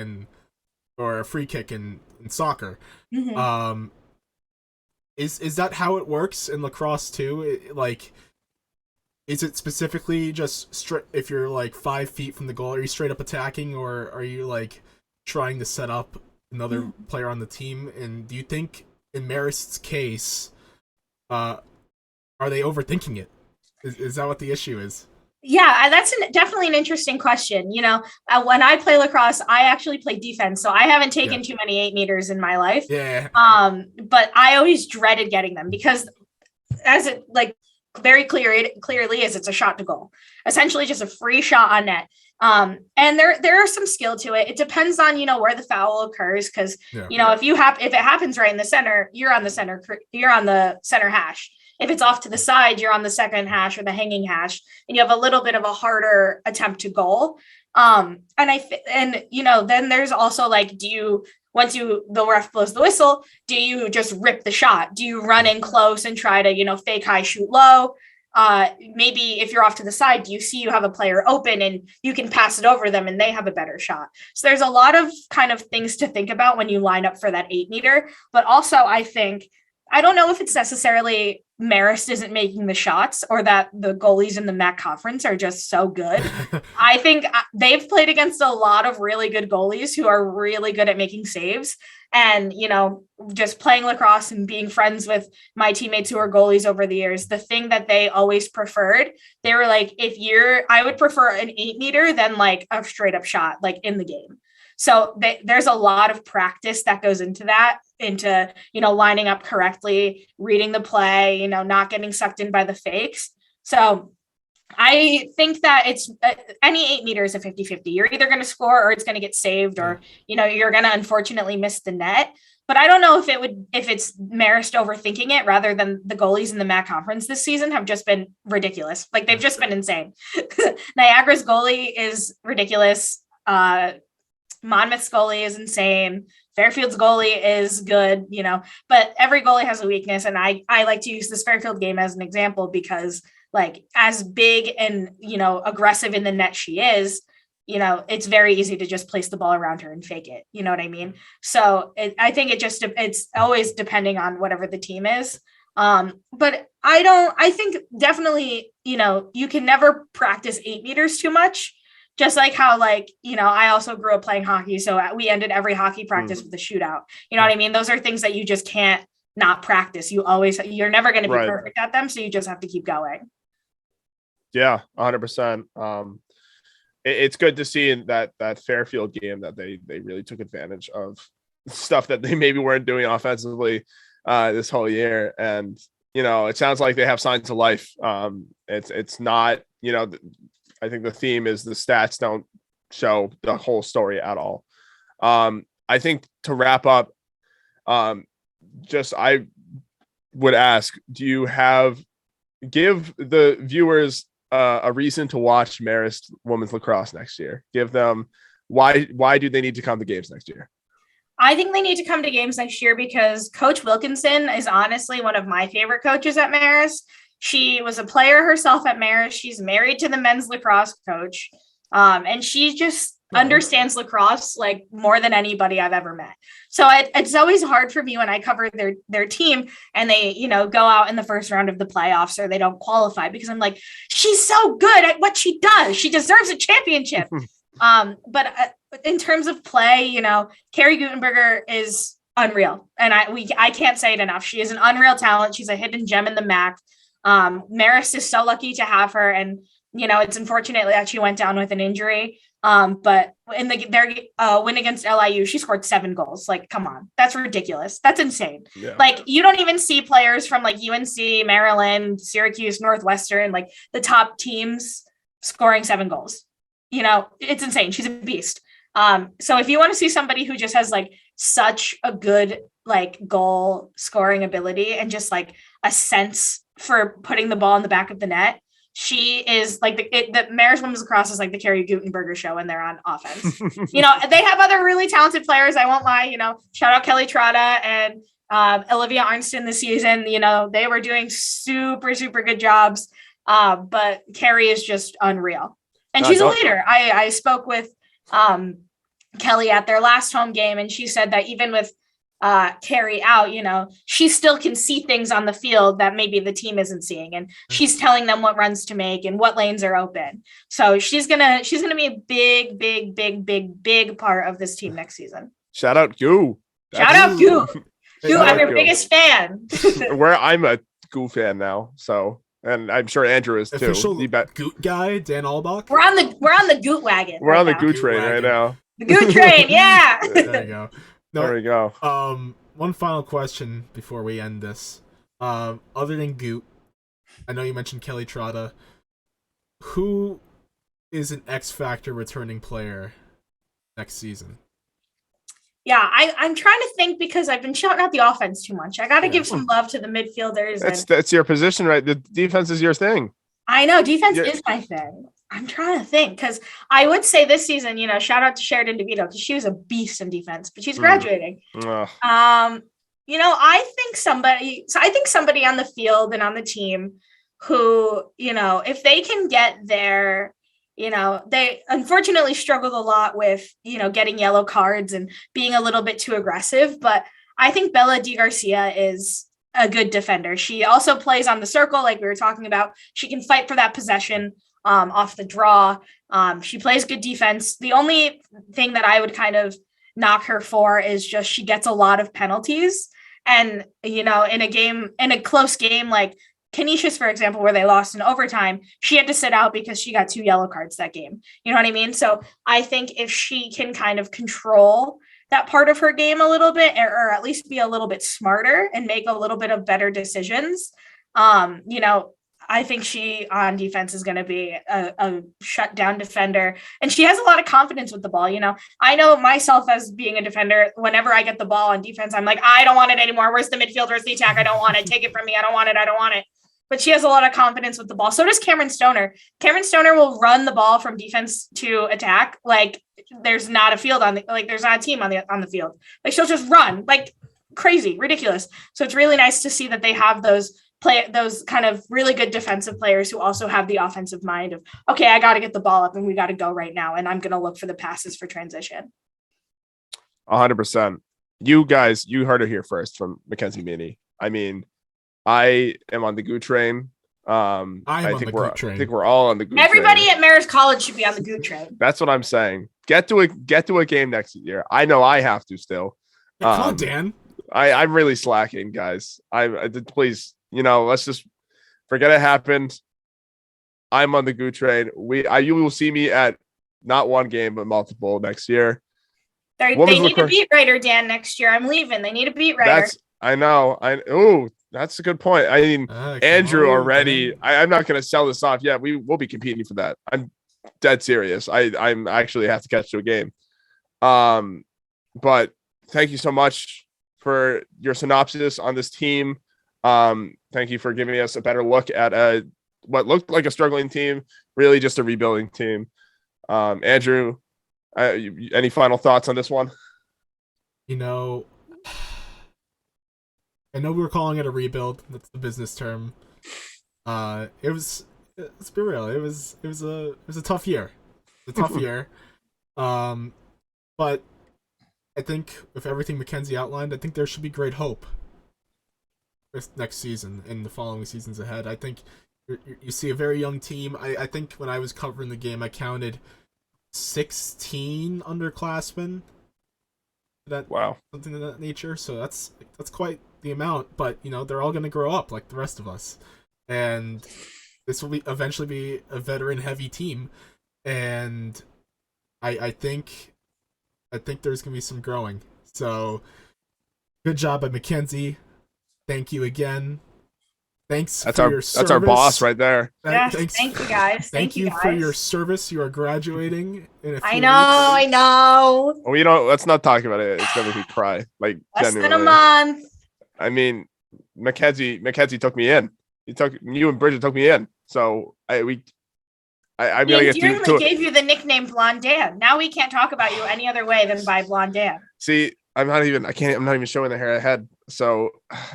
or a free kick in soccer. Mm-hmm. Is that how it works in lacrosse too? Like, is it specifically just straight if you're like 5 feet from the goal? Are you straight up attacking, or are you like trying to set up another player on the team? And do you think in Marist's case, are they overthinking it? Is that what the issue is? Yeah, that's definitely an interesting question. You know, when I play lacrosse, I actually play defense, so I haven't taken too many 8 meters in my life. Yeah. But I always dreaded getting them because, as it like very clearly is, it's a shot to goal, essentially just a free shot on net. And there are some skill to it. It depends on where the foul occurs, because if it happens right in the center, you're on the center hash. If it's off to the side, you're on the second hash or the hanging hash, and you have a little bit of a harder attempt to goal. Then there's also like, once the ref blows the whistle, do you just rip the shot? Do you run in close and try to, fake high, shoot low? Maybe if you're off to the side, do you see you have a player open and you can pass it over them and they have a better shot? So there's a lot of kind of things to think about when you line up for that 8 meter. But also I don't know if it's necessarily Marist isn't making the shots or that the goalies in the MAAC conference are just so good. I think they've played against a lot of really good goalies who are really good at making saves. And, just playing lacrosse and being friends with my teammates who are goalies over the years, the thing that they always preferred, they were like, I would prefer an 8 meter than like a straight up shot, like in the game. So there's a lot of practice that goes into that, lining up correctly, reading the play, not getting sucked in by the fakes. So I think that it's any 8 meters a 50-50. You're either going to score or it's going to get saved, or, you're going to unfortunately miss the net. But I don't know if it's Marist overthinking it rather than the goalies in the MAAC conference this season have just been ridiculous. Like, they've just been insane. Niagara's goalie is ridiculous. Monmouth's goalie is insane. Fairfield's goalie is good, but every goalie has a weakness. And I like to use this Fairfield game as an example because, like, as big and, aggressive in the net she is, it's very easy to just place the ball around her and fake it. You know what I mean? So I think it's always depending on whatever the team is. But I think definitely, you can never practice 8 meters too much. Just like how, I also grew up playing hockey. So we ended every hockey practice with a shootout. You know what I mean? Those are things that you just can't not practice. You're never going to be perfect at them. So you just have to keep going. Yeah, 100%. It's good to see in that Fairfield game that they really took advantage of stuff that they maybe weren't doing offensively this whole year. And, it sounds like they have signs of life. It's not, I think the theme is the stats don't show the whole story at all. I think to wrap up, I would ask, do you give the viewers a reason to watch Marist women's lacrosse next year? Give them why do they need to come to games next year? I think they need to come to games next year because Coach Wilkinson is honestly one of my favorite coaches at Marist. She was a player herself at Marist. She's married to the men's lacrosse coach. And she just understands lacrosse like more than anybody I've ever met. So it's always hard for me when I cover their team and they, go out in the first round of the playoffs or they don't qualify, because I'm like, she's so good at what she does. She deserves a championship. But in terms of play, Carrie Gutenberger is unreal. And I can't say it enough. She is an unreal talent. She's a hidden gem in the MAAC. Marist is so lucky to have her, and it's unfortunate that she went down with an injury. But in their win against LIU, she scored 7 goals. Like, come on, that's ridiculous. That's insane. Yeah. Like, you don't even see players from like UNC, Maryland, Syracuse, Northwestern, like the top teams scoring 7 goals. It's insane. She's a beast. So if you want to see somebody who just has like such a good like goal scoring ability and just like a sense for putting the ball in the back of the net, she is like the Marist women's lacrosse is like the Carrie Gutenberger show when they're on offense. They have other really talented players. I won't lie. Shout out Kelly Trotta and Olivia Arnston this season. They were doing super, super good jobs. But Carrie is just unreal. And she's a leader. I spoke with Kelly at their last home game, and she said that even with carry out, she still can see things on the field that maybe the team isn't seeing, and she's telling them what runs to make and what lanes are open. So she's gonna be a big part of this team next season. Shout out Goo. Shout out Goo. Goo, Shout I'm out your Goo. biggest fan. Where I'm a Goo fan now, so, and I'm sure Andrew is too. Official You bet. Goot guy, Dan Albach. We're on the Goot wagon. We're on the now. Goo train wagon. right now. The Goot train, yeah. There you go. No, There we go. One final question before we end this. Other than Goot, I know you mentioned Kelly Trotta. Who is an X Factor returning player next season? Yeah, I'm trying to think because I've been shouting out the offense too much. I got to give some love to the midfielders. That's your position, right? The defense is your thing. I know defense Yeah. is my thing. I'm trying to think because I would say this season, shout out to Sheridan DeVito because she was a beast in defense, but she's graduating. Ugh. I think somebody on the field and on the team who, if they can get there, they unfortunately struggled a lot with, getting yellow cards and being a little bit too aggressive. But I think Bella Di Garcia is a good defender. She also plays on the circle, like we were talking about. She can fight for that possession off the draw. She plays good defense. The only thing that I would kind of knock her for is just she gets a lot of penalties. And, in a close game, like Canisius, for example, where they lost in overtime, she had to sit out because she got 2 yellow cards that game. You know what I mean? So I think if she can kind of control that part of her game a little bit, or at least be a little bit smarter and make a little bit of better decisions, I think she on defense is going to be a shutdown defender. And she has a lot of confidence with the ball. I know myself as being a defender, whenever I get the ball on defense, I'm like, I don't want it anymore. Where's the midfield? Where's the attack? I don't want it. Take it from me. I don't want it. But she has a lot of confidence with the ball. So does Cameron Stoner. Cameron Stoner will run the ball from defense to attack. Like there's not a field there's not a team on the field. Like she'll just run like crazy, ridiculous. So it's really nice to see that they have those kind of really good defensive players who also have the offensive mind of, okay, I got to get the ball up and we got to go right now. And I'm going to look for the passes for transition. 100%. You guys, you heard it here first from Mackenzie Meaney. I mean, I am on the Goo train. I think we're all on the Goo train. Everybody at Marist College should be on the Goo train. That's what I'm saying. Get to a game next year. I know I have to still. Come on, Dan. I'm really slacking, guys. Please, let's just forget it happened. I'm on the Goo train. You will see me at not one game, but multiple next year. They need a beat writer, Dan, next year. I'm leaving. They need a beat writer. I know. That's a good point. I mean, Andrew already. I'm not going to sell this off yet. We will be competing for that. I'm dead serious. I'm actually have to catch to a game. But thank you so much for your synopsis on this team. Thank you for giving us a better look at what looked like a struggling team, really just a rebuilding team. Andrew, any final thoughts on this one? I know we were calling it a rebuild. That's the business term. Let's be real. It was a tough year. It's a tough year. But I think with everything Mackenzie outlined, I think there should be great hope this next season and the following seasons ahead. I think you see a very young team. I think when I was covering the game, I counted 16 underclassmen. Wow. Something of that nature. So that's quite the amount, but they're all going to grow up like the rest of us, and this will eventually be a veteran heavy team, and I think there's going to be some growing. So good job by Mackenzie. Thank you again. Thanks for your service. That's our boss right there. Yes, thank you guys. Thank you for your service. You are graduating in a few weeks. I know. Well, let's not talk about it. It's gonna make me cry. Like Less genuinely. than a month. I mean, Mackenzie took me in. You and Bridget took me in. So I'm gonna get to it. Gave you the nickname Blonde Dan. Now we can't talk about you any other way than by Blonde Dan. See, I'm not even showing the hair ahead. So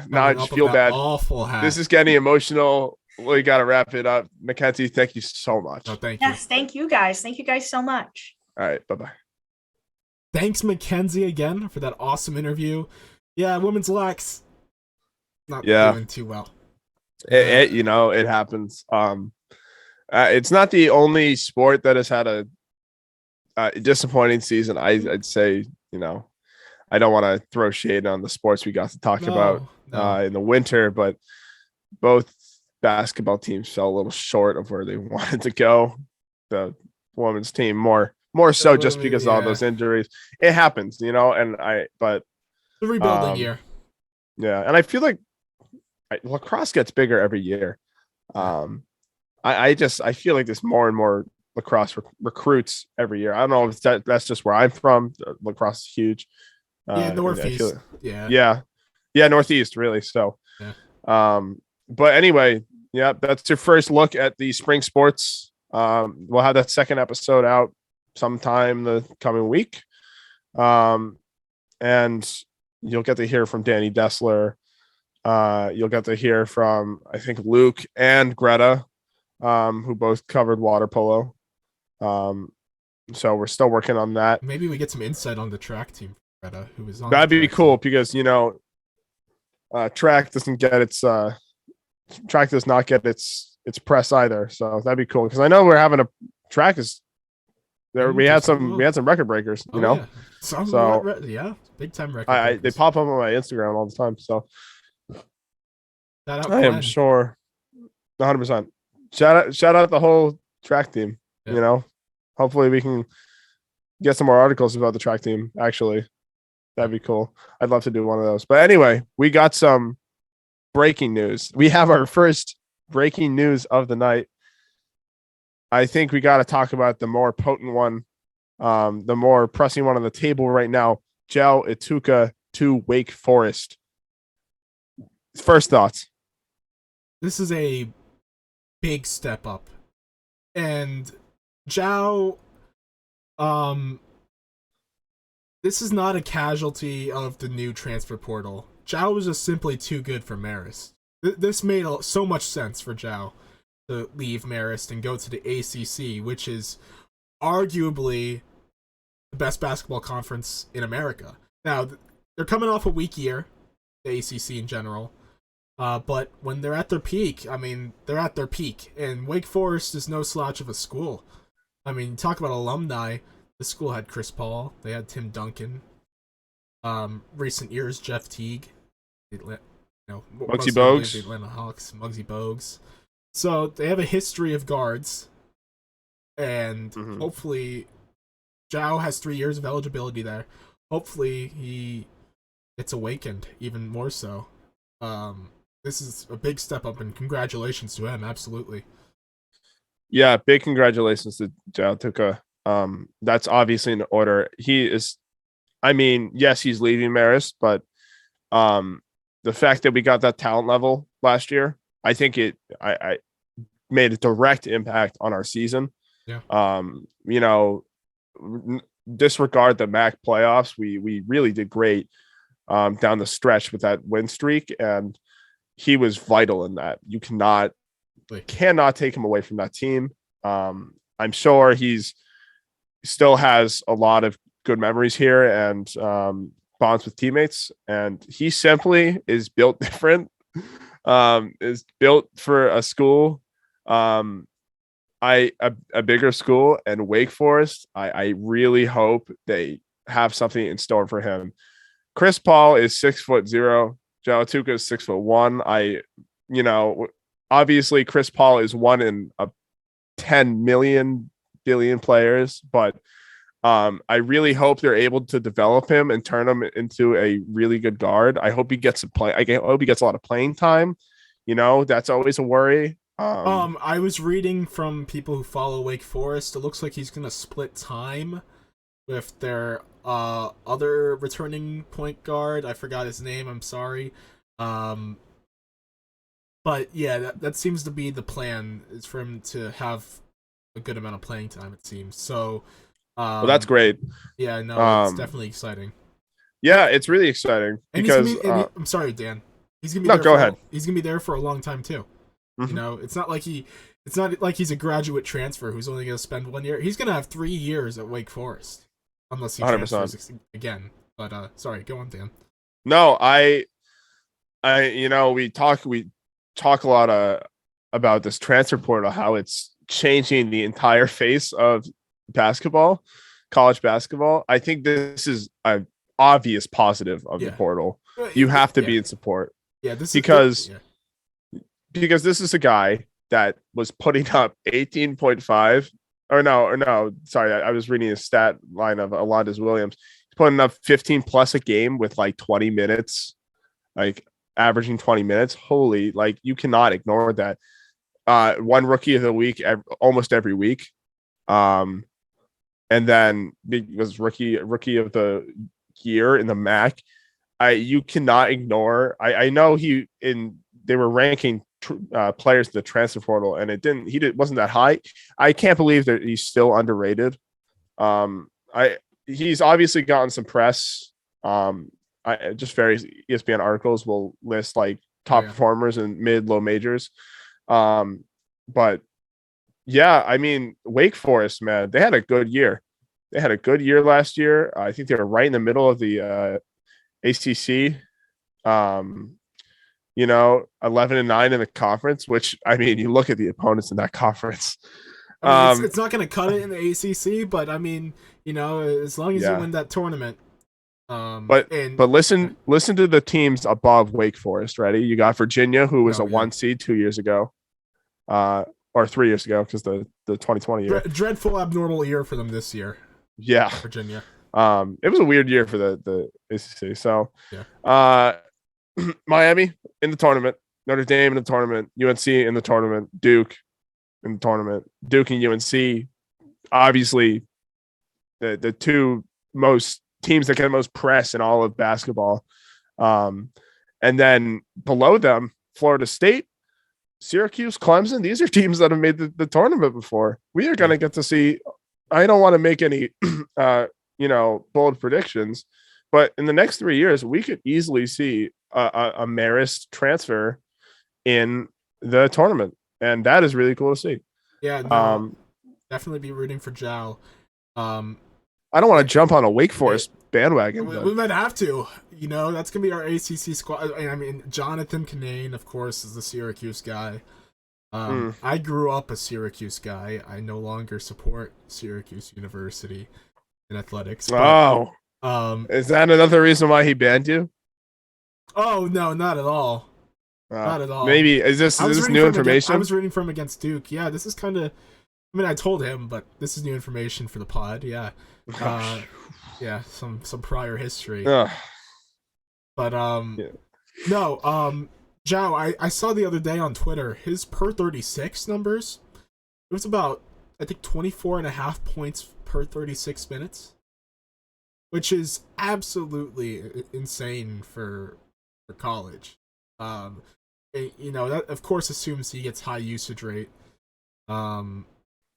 now I just feel bad. Awful hat. This is getting emotional. We got to wrap it up. Mackenzie, thank you so much. Oh, thank you. Yes, thank you guys. Thank you guys so much. All right, bye-bye. Thanks, Mackenzie, again for that awesome interview. Yeah, women's lax. Not Yeah. doing too well. It happens. It's not the only sport that has had a disappointing season. I'd say, I don't want to throw shade on the sports we got to talk about in the winter, but both basketball teams fell a little short of where they wanted to go. The women's team more so just because of all those injuries. It happens, and the rebuilding year. Yeah, and I feel like lacrosse gets bigger every year. I feel like there's more and more lacrosse recruits every year. I don't know if that's just where I'm from. Lacrosse is huge. Northeast. Yeah, Northeast really. So, but anyway, yeah, that's your first look at the spring sports. We'll have that second episode out sometime the coming week, and you'll get to hear from Danny Dessler. You'll get to hear from, I think, Luke and Greta, who both covered water polo. So we're still working on that. Maybe we get some insight on the track team, Greta, who was on. That'd be cool because track doesn't get its track does not get its press either. So that'd be cool because I know we're having a track is there. We had some record breakers, Yeah. So big time record breakers. They pop up on my Instagram all the time. So I am sure 100%. Shout out the whole track team. Yeah. Hopefully we can get some more articles about the track team. Actually, that'd be cool. I'd love to do one of those. But anyway, we got some breaking news. We have our first breaking news of the night. I think we got to talk about the more potent one, the more pressing one on the table right now. Joe Ituka to Wake Forest. First thoughts. This is a big step up. And Zhao, this is not a casualty of the new transfer portal. Zhao was just simply too good for Marist. This made so much sense for Zhao to leave Marist and go to the ACC, which is arguably the best basketball conference in America. Now, they're coming off a weak year, the ACC in general. But when they're at their peak, they're at their peak. And Wake Forest is no slouch of a school. Talk about alumni. The school had Chris Paul. They had Tim Duncan. Recent years, Jeff Teague. Muggsy Bogues. The Atlanta Hawks. Muggsy Bogues. So they have a history of guards. And hopefully, Zhao has 3 years of eligibility there. Hopefully, he gets awakened even more so. This is a big step up, and congratulations to him. Absolutely. Yeah, big congratulations to Zhao Tuka. That's obviously in order. He is, yes, he's leaving Marist, but the fact that we got that talent level last year, I think I made a direct impact on our season. Yeah. Disregard the MAAC playoffs. We really did great down the stretch with that win streak, and he was vital in that. You cannot take him away from that team. I'm sure he's still has a lot of good memories here and bonds with teammates, and he simply is built different. Is built for a school, a bigger school, and Wake Forest. I really hope they have something in store for him. Chris Paul is 6'0". Zhao Tuka is 6'1". Obviously Chris Paul is one in a 10 million billion players, but I really hope they're able to develop him and turn him into a really good guard. I hope he gets a lot of playing time. That's always a worry. I was reading from people who follow Wake Forest. It looks like he's gonna split time with their other returning point guard. I forgot his name. I'm sorry. But yeah, that seems to be the plan, is for him to have a good amount of playing time, it seems. So, well, that's great. Yeah, no, it's definitely exciting. Yeah, it's really exciting because I'm sorry, Dan. He's gonna be go ahead. He's gonna be there for a long time too. Mm-hmm. It's not like he's a graduate transfer who's only gonna spend 1 year. He's gonna have 3 years at Wake Forest, unless he 100%. transfers again. But sorry, go on, Dan. No, we talk a lot about this transfer portal, how it's changing the entire face of basketball, college basketball. I think this is an obvious positive of the portal. You have to be in support. Yeah, this because is because this is a guy that was putting up 18.5 sorry, I was reading a stat line of Alondas Williams. He's putting up 15 plus a game with like 20 minutes, like averaging 20 minutes. Holy, like you cannot ignore that. One rookie of the week almost every week. And then it was rookie of the year in the MAAC. You cannot ignore. I know they were ranking players in the transfer portal, and wasn't that high. I can't believe that he's still underrated. He's obviously gotten some press. Just various ESPN articles will list like top performers in low majors. But yeah, I mean, Wake Forest, man, they had a good year. They had a good year last year. I think they were right in the middle of the ACC. 11-9 in the conference, which, I mean, you look at the opponents in that conference. I mean, it's not going to cut it in the ACC, but I mean, as long as you win that tournament. But listen to the teams above Wake Forest. Ready? You got Virginia, who was a 1 seed 2 years ago, or 3 years ago, because the 2020 year. Dreadful abnormal year for them this year. Yeah, Virginia. It was a weird year for the ACC. So, Miami in the tournament, Notre Dame in the tournament, UNC in the tournament, Duke in the tournament. Duke and UNC, obviously, the two most teams that get the most press in all of basketball. And then below them, Florida State, Syracuse, Clemson. These are teams that have made the tournament before. We are going to get to see. I don't want to make any, bold predictions, but in the next 3 years, we could easily see a Marist transfer in the tournament, and that is really cool to see. Yeah, no, definitely be rooting for Jow. I don't want to jump on a Wake Forest bandwagon. We might have to. That's gonna be our ACC squad. I mean, Jonathan Canane, of course, is the Syracuse guy. I grew up a Syracuse guy. I no longer support Syracuse University in athletics. But, is that another reason why he banned you? Oh no, not at all. Not at all. Maybe is this new information? I was rooting for him against Duke. Yeah, this is kind of. I mean, I told him, but this is new information for the pod. Yeah, some prior history. But no, Jow, I saw the other day on Twitter his per 36 numbers. It was about, I think, 24.5 points per 36 minutes, which is absolutely insane for college. That of course assumes he gets high usage rate in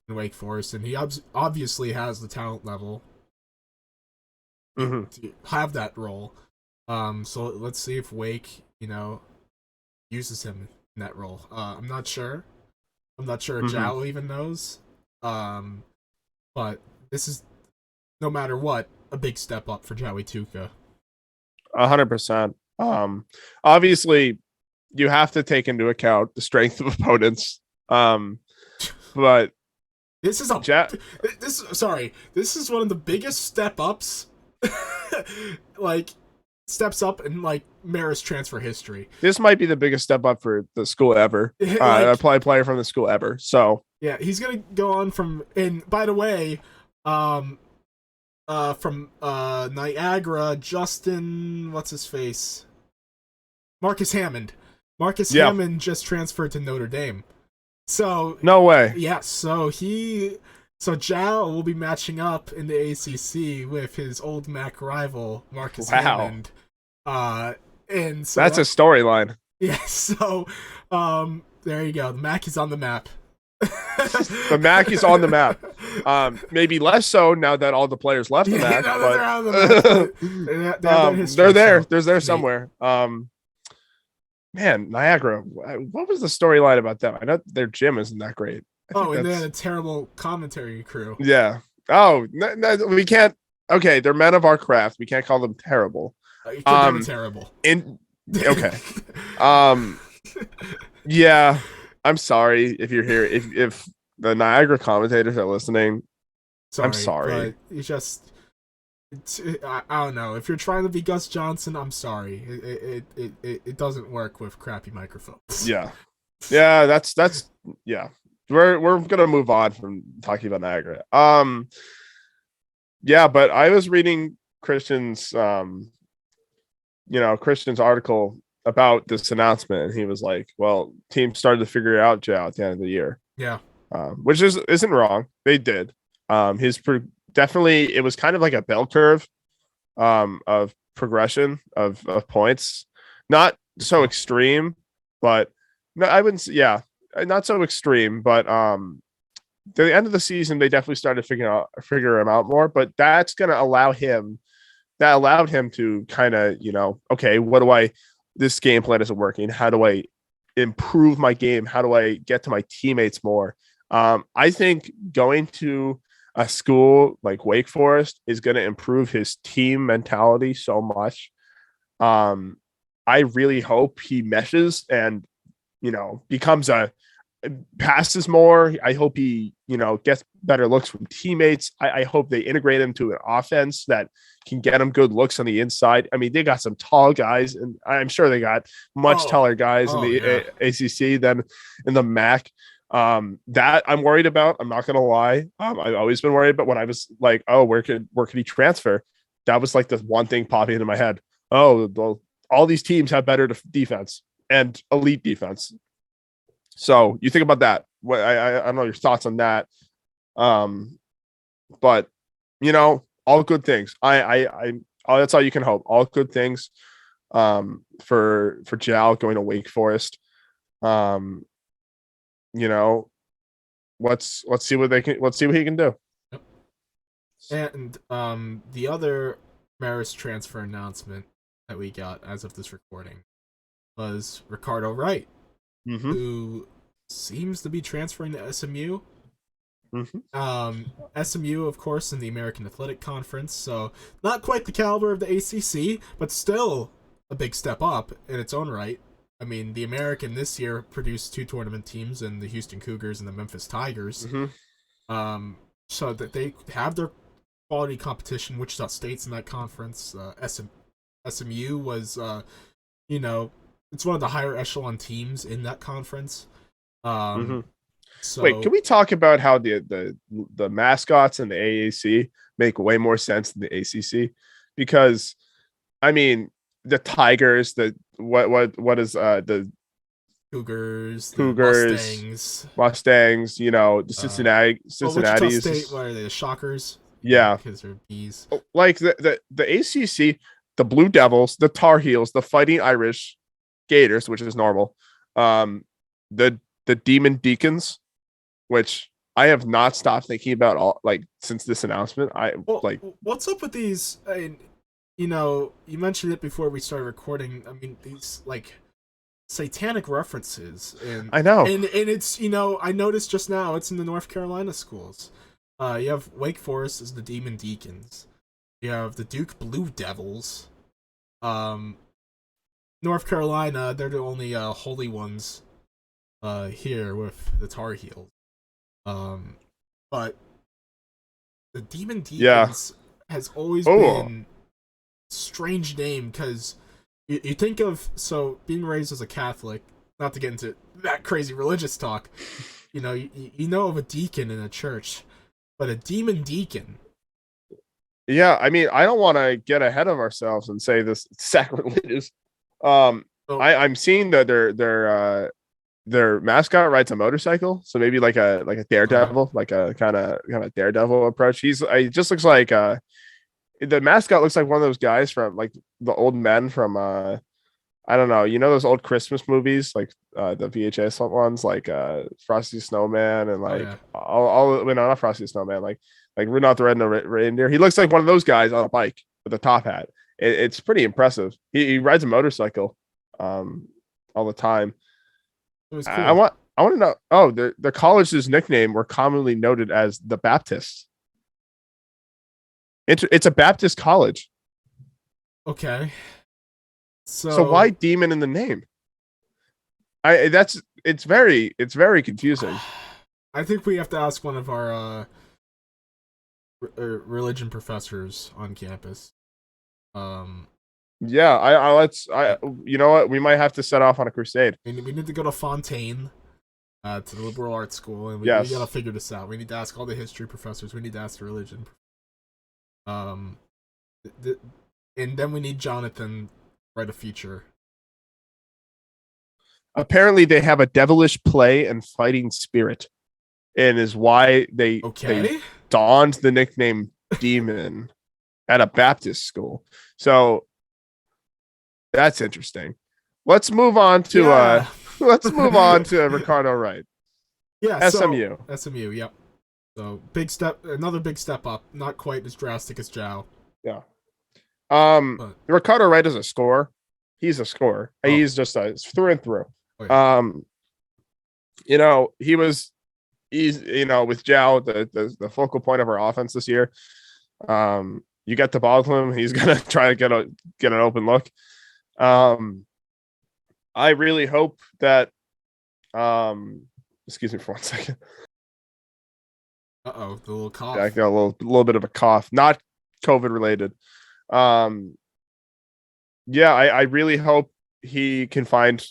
Wake Forest, and he obviously has the talent level to have that role. So let's see if Wake, uses him in that role. I'm not sure. I'm not sure if Jow even knows. But this is, no matter what, a big step up for Joey Tuca. 100%. Obviously, you have to take into account the strength of opponents. But this is this is one of the biggest step ups, steps up in Marist transfer history. This might be the biggest step up for the school ever. A player from the school ever. So yeah, he's gonna go on from. And by the way, from Niagara, Justin, what's his face? Marcus Hammond. Hammond just transferred to Notre Dame. So no way. Yeah, so Jow will be matching up in the ACC with his old MAAC rival Marcus Hammond. And so that's a storyline. Yeah, so there you go. The MAAC is on the map. The MAAC is on the map. Maybe less so now that all the players left the MAAC. But they're there. They're there somewhere. Man, Niagara. What was the storyline about them? I know their gym isn't that great. And they had a terrible commentary crew. Yeah. Oh, no, we can't. Okay, they're men of our craft. We can't call them terrible. It could be terrible. Okay. Yeah. I'm sorry if you're here. If the Niagara commentators are listening, I'm sorry. But you just. I don't know. If you're trying to be Gus Johnson, I'm sorry. It doesn't work with crappy microphones. Yeah. That's yeah. We're gonna move on from talking about Niagara. Yeah, but I was reading Christian's Christian's article about this announcement, and he was like, well, teams started to figure it out, Joe, at the end of the year. Yeah. Which isn't wrong. They did. Definitely, it was kind of like a bell curve of progression of points. Not so extreme, but no, I wouldn't. Yeah, not so extreme, but the end of the season, they definitely started to figure him out more. But that's going to allow him. That allowed him to kind of, okay, this game plan isn't working. How do I improve my game? How do I get to my teammates more? I think going to a school like Wake Forest is going to improve his team mentality so much. I really hope he meshes and, passes more. I hope he, gets better looks from teammates. I hope they integrate him to an offense that can get him good looks on the inside. I mean, they got some tall guys, and I'm sure they got much taller guys in the ACC than in the MAAC. That I'm worried about. I'm not gonna lie. I've always been worried, but when I was like, oh, where could he transfer? That was like the one thing popping into my head. Oh, well, all these teams have better defense and elite defense. So you think about that. What I don't know your thoughts on that. But all good things. That's all you can hope. All good things. For Jal going to Wake Forest. Let's see what he can do. And the other Marist transfer announcement that we got as of this recording was Ricardo Wright, who seems to be transferring to SMU. SMU, of course, in the American Athletic Conference, so not quite the caliber of the ACC, but still a big step up in its own right. I mean, the American this year produced 2 tournament teams in the Houston Cougars and the Memphis Tigers. So that they have their quality competition. Wichita State's in that conference. SMU was, it's one of the higher echelon teams in that conference. So, wait, can we talk about how the mascots in the AAC make way more sense than the ACC? Because, I mean, the Tigers, what is the Cougars, Mustangs, the Cincinnati's. Wichita State, what are they? The Shockers? Yeah, because they're bees. Like the ACC, the Blue Devils, the Tar Heels, the Fighting Irish Gators, which is normal. The Demon Deacons, which I have not stopped thinking about since this announcement. What's up with these? You mentioned it before we started recording. I mean, these satanic references, and I know, and it's I noticed just now it's in the North Carolina schools. You have Wake Forest as the Demon Deacons. You have the Duke Blue Devils. North Carolina, they're the only holy ones here with the Tar Heels. But the Demon Deacons has always been a strange name, because you think of, being raised as a Catholic, not to get into that crazy religious talk, you know of a deacon in a church, but a Demon Deacon. Yeah, I mean, I don't want to get ahead of ourselves and say this sacrilegious. I'm seeing that their mascot rides a motorcycle, so maybe like a daredevil, like a kind of daredevil approach. He just looks like the mascot looks like one of those guys from like the old men from I don't know, those old Christmas movies, like the VHS ones, like Frosty Snowman and not Frosty Snowman, like Rudolph the Red-Nosed Reindeer. He looks like one of those guys on a bike with a top hat. It's pretty impressive. He rides a motorcycle all the time. Cool. I want to know. Oh, the college's nickname were commonly noted as the Baptists. It's a Baptist college. Okay. So why Demon in the name? It's very confusing. I think we have to ask one of our religion professors on campus. Yeah, I you know what? We might have to set off on a crusade. We need to go to Fontaine, to the liberal arts school, and we gotta figure this out. We need to ask all the history professors. We need to ask the religion. And then we need Jonathan write a feature. Apparently, they have a devilish play and fighting spirit, and is why they donned the nickname Demon at a Baptist school. So that's interesting. Let's move on to Ricardo Wright. Yeah, SMU. SMU, yep. So another big step up. Not quite as drastic as Zhao. Yeah. Ricardo Wright is a scorer. He's a scorer. Oh. He's just through and through. Oh, yeah. He's with Zhao, the focal point of our offense this year. You get the ball to him, he's gonna try to get an open look. I really hope that excuse me for 1 second. The little cough. Yeah, I got a little bit of a cough, not COVID related. Yeah, I really hope he can find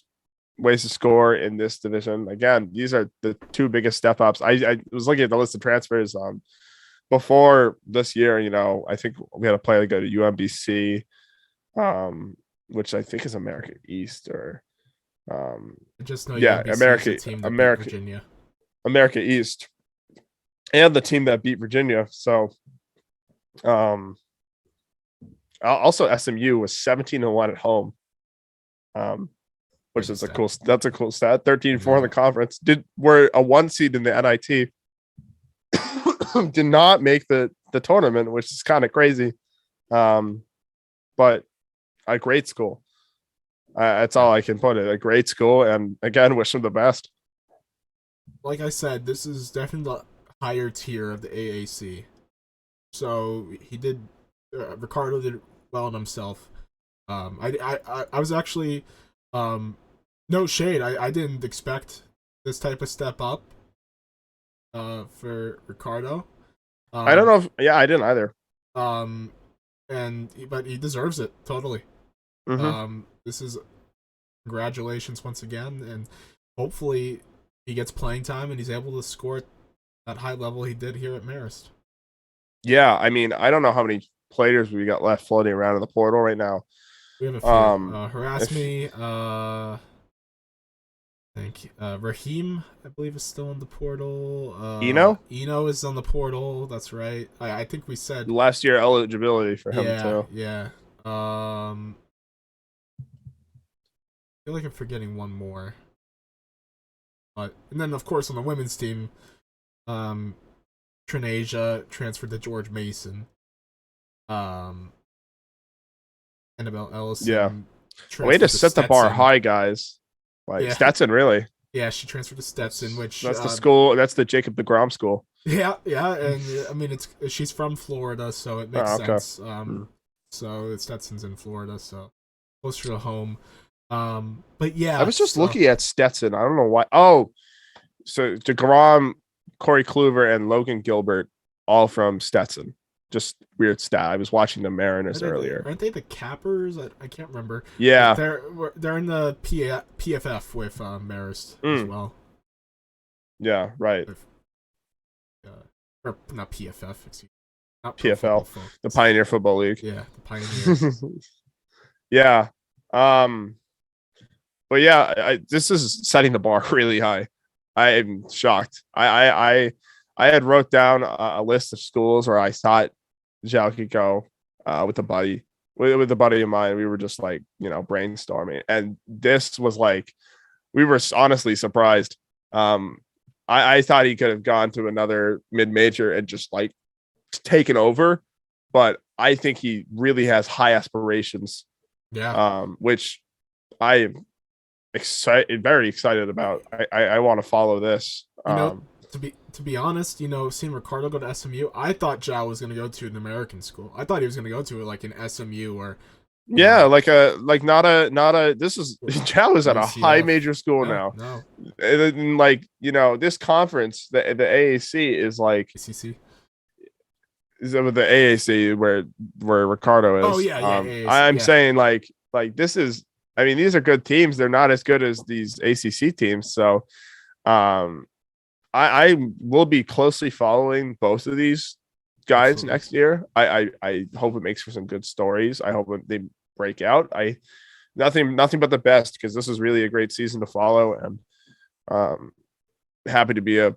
ways to score in this division. Again, these are the two biggest step ups. I was looking at the list of transfers before this year. I think we had a player go to UMBC, which I think is America East or I just know Virginia. America East, and the team that beat Virginia. So, also SMU was 17-1 at home, which is that's a cool stat. 13-4 in the conference. Were a 1 seed in the NIT. Did not make the tournament, which is kind of crazy. But a great school. That's all I can put it. A great school, and again, wish them the best. Like I said, this is definitely the higher tier of the AAC. So Ricardo did well in himself. I was actually, no shade. I didn't expect this type of step up for Ricardo. I don't know I didn't either. But he deserves it totally. Mm-hmm. This is congratulations once again, and hopefully he gets playing time and he's able to score at that high level he did here at Marist. Yeah, I mean, I don't know how many players we got left floating around in the portal right now. We have a few. I think Raheem, I believe, is still in the portal. Eno is on the portal. That's right. I think we said last year eligibility for him too. Yeah. I feel like I'm forgetting one more. And then of course on the women's team, Trinasia transferred to George Mason. Annabelle Ellison. Yeah. Way to set the bar high, guys. Stetson, really. Yeah, she transferred to Stetson, which that's the school. That's the Jacob DeGrom school. Yeah, and I mean she's from Florida, so it makes sense. So Stetson's in Florida, so closer to home. But yeah, I was just looking at Stetson. I don't know why. Oh, so DeGrom, Corey Kluver, and Logan Gilbert, all from Stetson. Just weird stat. I was watching the Mariners earlier. Aren't they the Cappers? I can't remember. Yeah, but they're in the PFF with Marist as well. Yeah, right. Or not PFF. Excuse me. Not PFL, the Pioneer Football League. Yeah, the Pioneers. Yeah. But yeah, this is setting the bar really high. I am shocked. I had wrote down a list of schools where I thought Zhao could go with a buddy of mine. We were just brainstorming, and this was we were honestly surprised. I thought he could have gone to another mid-major and just taken over, but I think he really has high aspirations. Yeah. Which I am very excited about. I want to follow this. To be honest, seeing Ricardo go to SMU, I thought Zhao was going to go to an American school. I thought he was going to go to an SMU or Yeah, not a this is Chow is at a high UCF. major school No, now. no, And like, this conference, the AAC is like ACC. is with the AAC where Ricardo is. Oh yeah, yeah, AAC, I'm yeah. saying like this is, I mean, these are good teams. They're not as good as these ACC teams. So um I will be closely following both of these guys Absolutely. next year. I hope it makes for some good stories. I hope they break out. Nothing but the best, because this is really a great season to follow, and happy to be a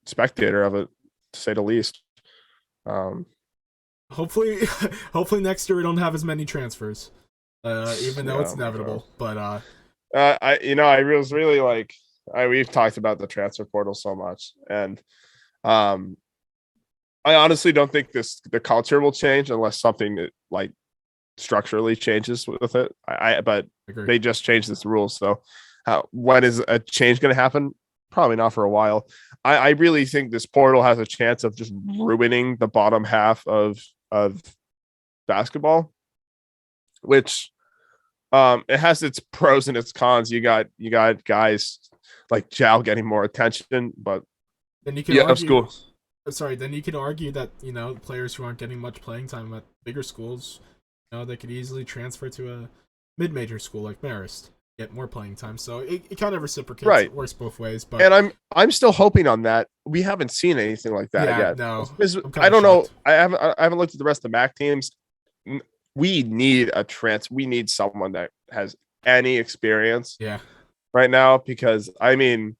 spectator of it, to say the least. Hopefully, hopefully next year we don't have as many transfers, even though it's inevitable. But I was really like, we've talked about the transfer portal so much, and I honestly don't think the culture will change unless something that, like, structurally changes with it. But agree. they just changed this rule, so when is a change going to happen? Probably not for a while. I really think this portal has a chance of just ruining the bottom half of basketball, which it has its pros and its cons. You got guys like Jal getting more attention, but then you can argue, schools. Sorry, then you could argue that players who aren't getting much playing time at bigger schools, they could easily transfer to a mid-major school like Marist, get more playing time. So it kind of reciprocates. Right. It works both ways. But and I'm still hoping on that. We haven't seen anything like that yet. No, I don't know. I haven't looked at the rest of the MAAC teams. We need we need someone that has any experience. Yeah. Right now, because I mean,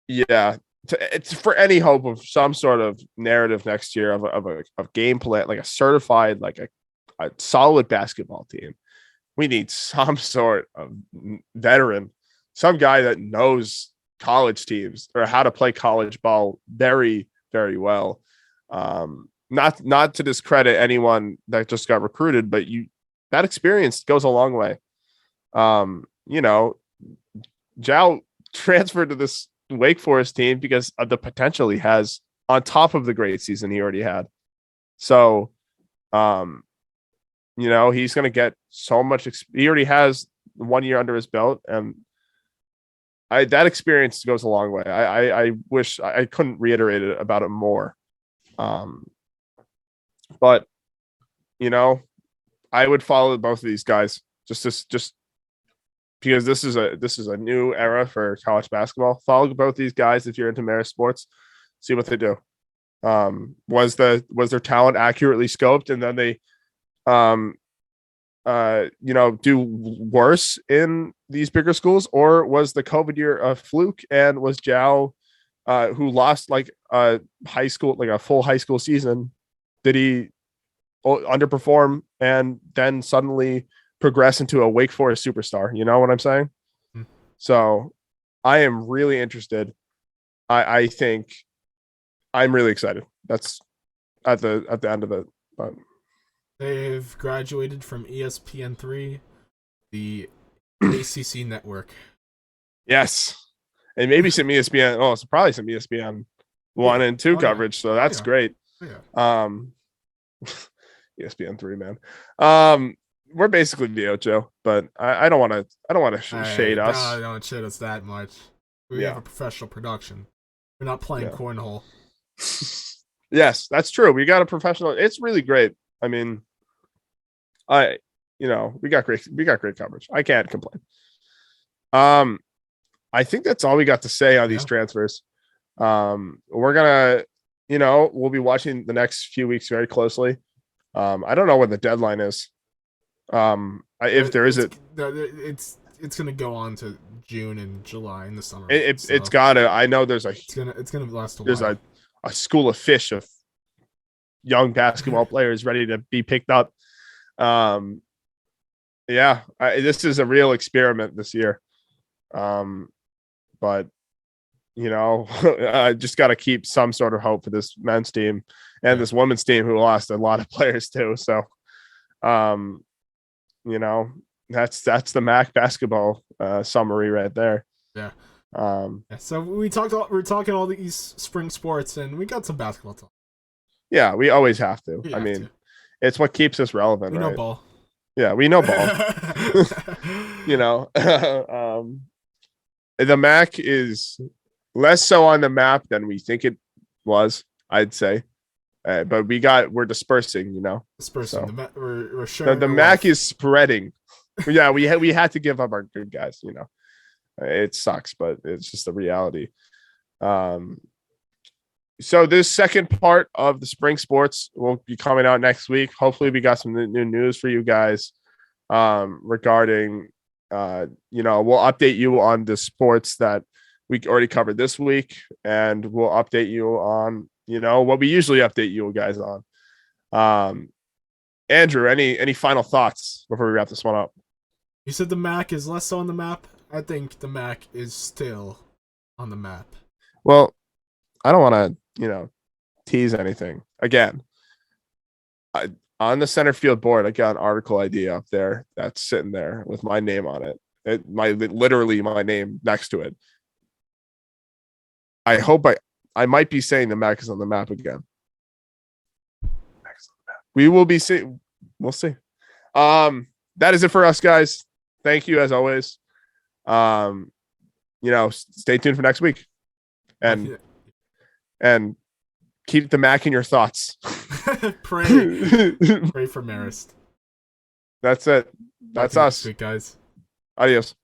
yeah, it's for any hope of some sort of narrative next year of a game plan, like a certified, like a solid basketball team. We need some sort of veteran, some guy that knows college teams or how to play college ball very, very well. Not to discredit anyone that just got recruited, but that experience goes a long way. Zhao transferred to this Wake Forest team because of the potential he has on top of the great season he already had. So, he's going to get so much. He already has 1 year under his belt, and that experience goes a long way. I wish I couldn't reiterate it about it more. But I would follow both of these guys just because this is a new era for college basketball. Follow both these guys if you're into Marist sports. See what they do. Was their talent accurately scoped, and then they do worse in these bigger schools, or was the COVID year a fluke, and was Zhao, who lost like a full high school season, did he underperform and then suddenly progress into a Wake Forest superstar? You know what I'm saying? Mm-hmm. So I am really interested. I think I'm really excited. That's at the end of it. But they've graduated from ESPN3, the ACC network. Yes, and maybe some ESPN. Oh, it's probably some ESPN 1 and 2 coverage. So that's great. Yeah. ESPN3, man. We're basically the Ocho, but I don't want to shade us. No, don't shade us that much. We have a professional production. We're not playing cornhole. Yes, that's true. We got a professional. It's really great. I mean, we got great coverage. I can't complain. I think that's all we got to say on these transfers. We're gonna, we'll be watching the next few weeks very closely. I don't know what the deadline is. If there is it's gonna go on to June and July in the summer. It's gotta. I know it's gonna last a while. There's a school of fish of young basketball players ready to be picked up. This is a real experiment this year. But I just got to keep some sort of hope for this men's team and this women's team who lost a lot of players too. So, that's the MAAC basketball summary right there. Yeah. So we're talking all these spring sports, and we got some basketball talk. Yeah, we always have to. I mean, It's what keeps us relevant, We know right? ball. Yeah, we know ball. You know, the MAAC is less so on the map than we think it was, I'd say. But we're dispersing, you know. Dispersing. So, We're sharing the our MAAC wealth. is spreading. Yeah, we had to give up our good guys, you know. It sucks, but it's just the reality. So this second part of the spring sports will be coming out next week. Hopefully we got some new news for you guys regarding you know, we'll update you on the sports that we already covered this week, and we'll update you on, you know, what we usually update you guys on. Andrew, any final thoughts before we wrap this one up? You said the MAAC is less so on the map. I think the MAAC is still on the map. Well, I don't want to, you know, tease anything. Again, on the center field board, I got an article idea up there that's sitting there with my name on it. Literally my name next to it. I hope I might be saying the MAAC is on the map again. We will be seeing. We'll see. That is it for us, guys. Thank you as always. You know, stay tuned for next week, and keep the MAAC in your thoughts. Pray for Marist. That's it. That's us, Next week, guys. Adios.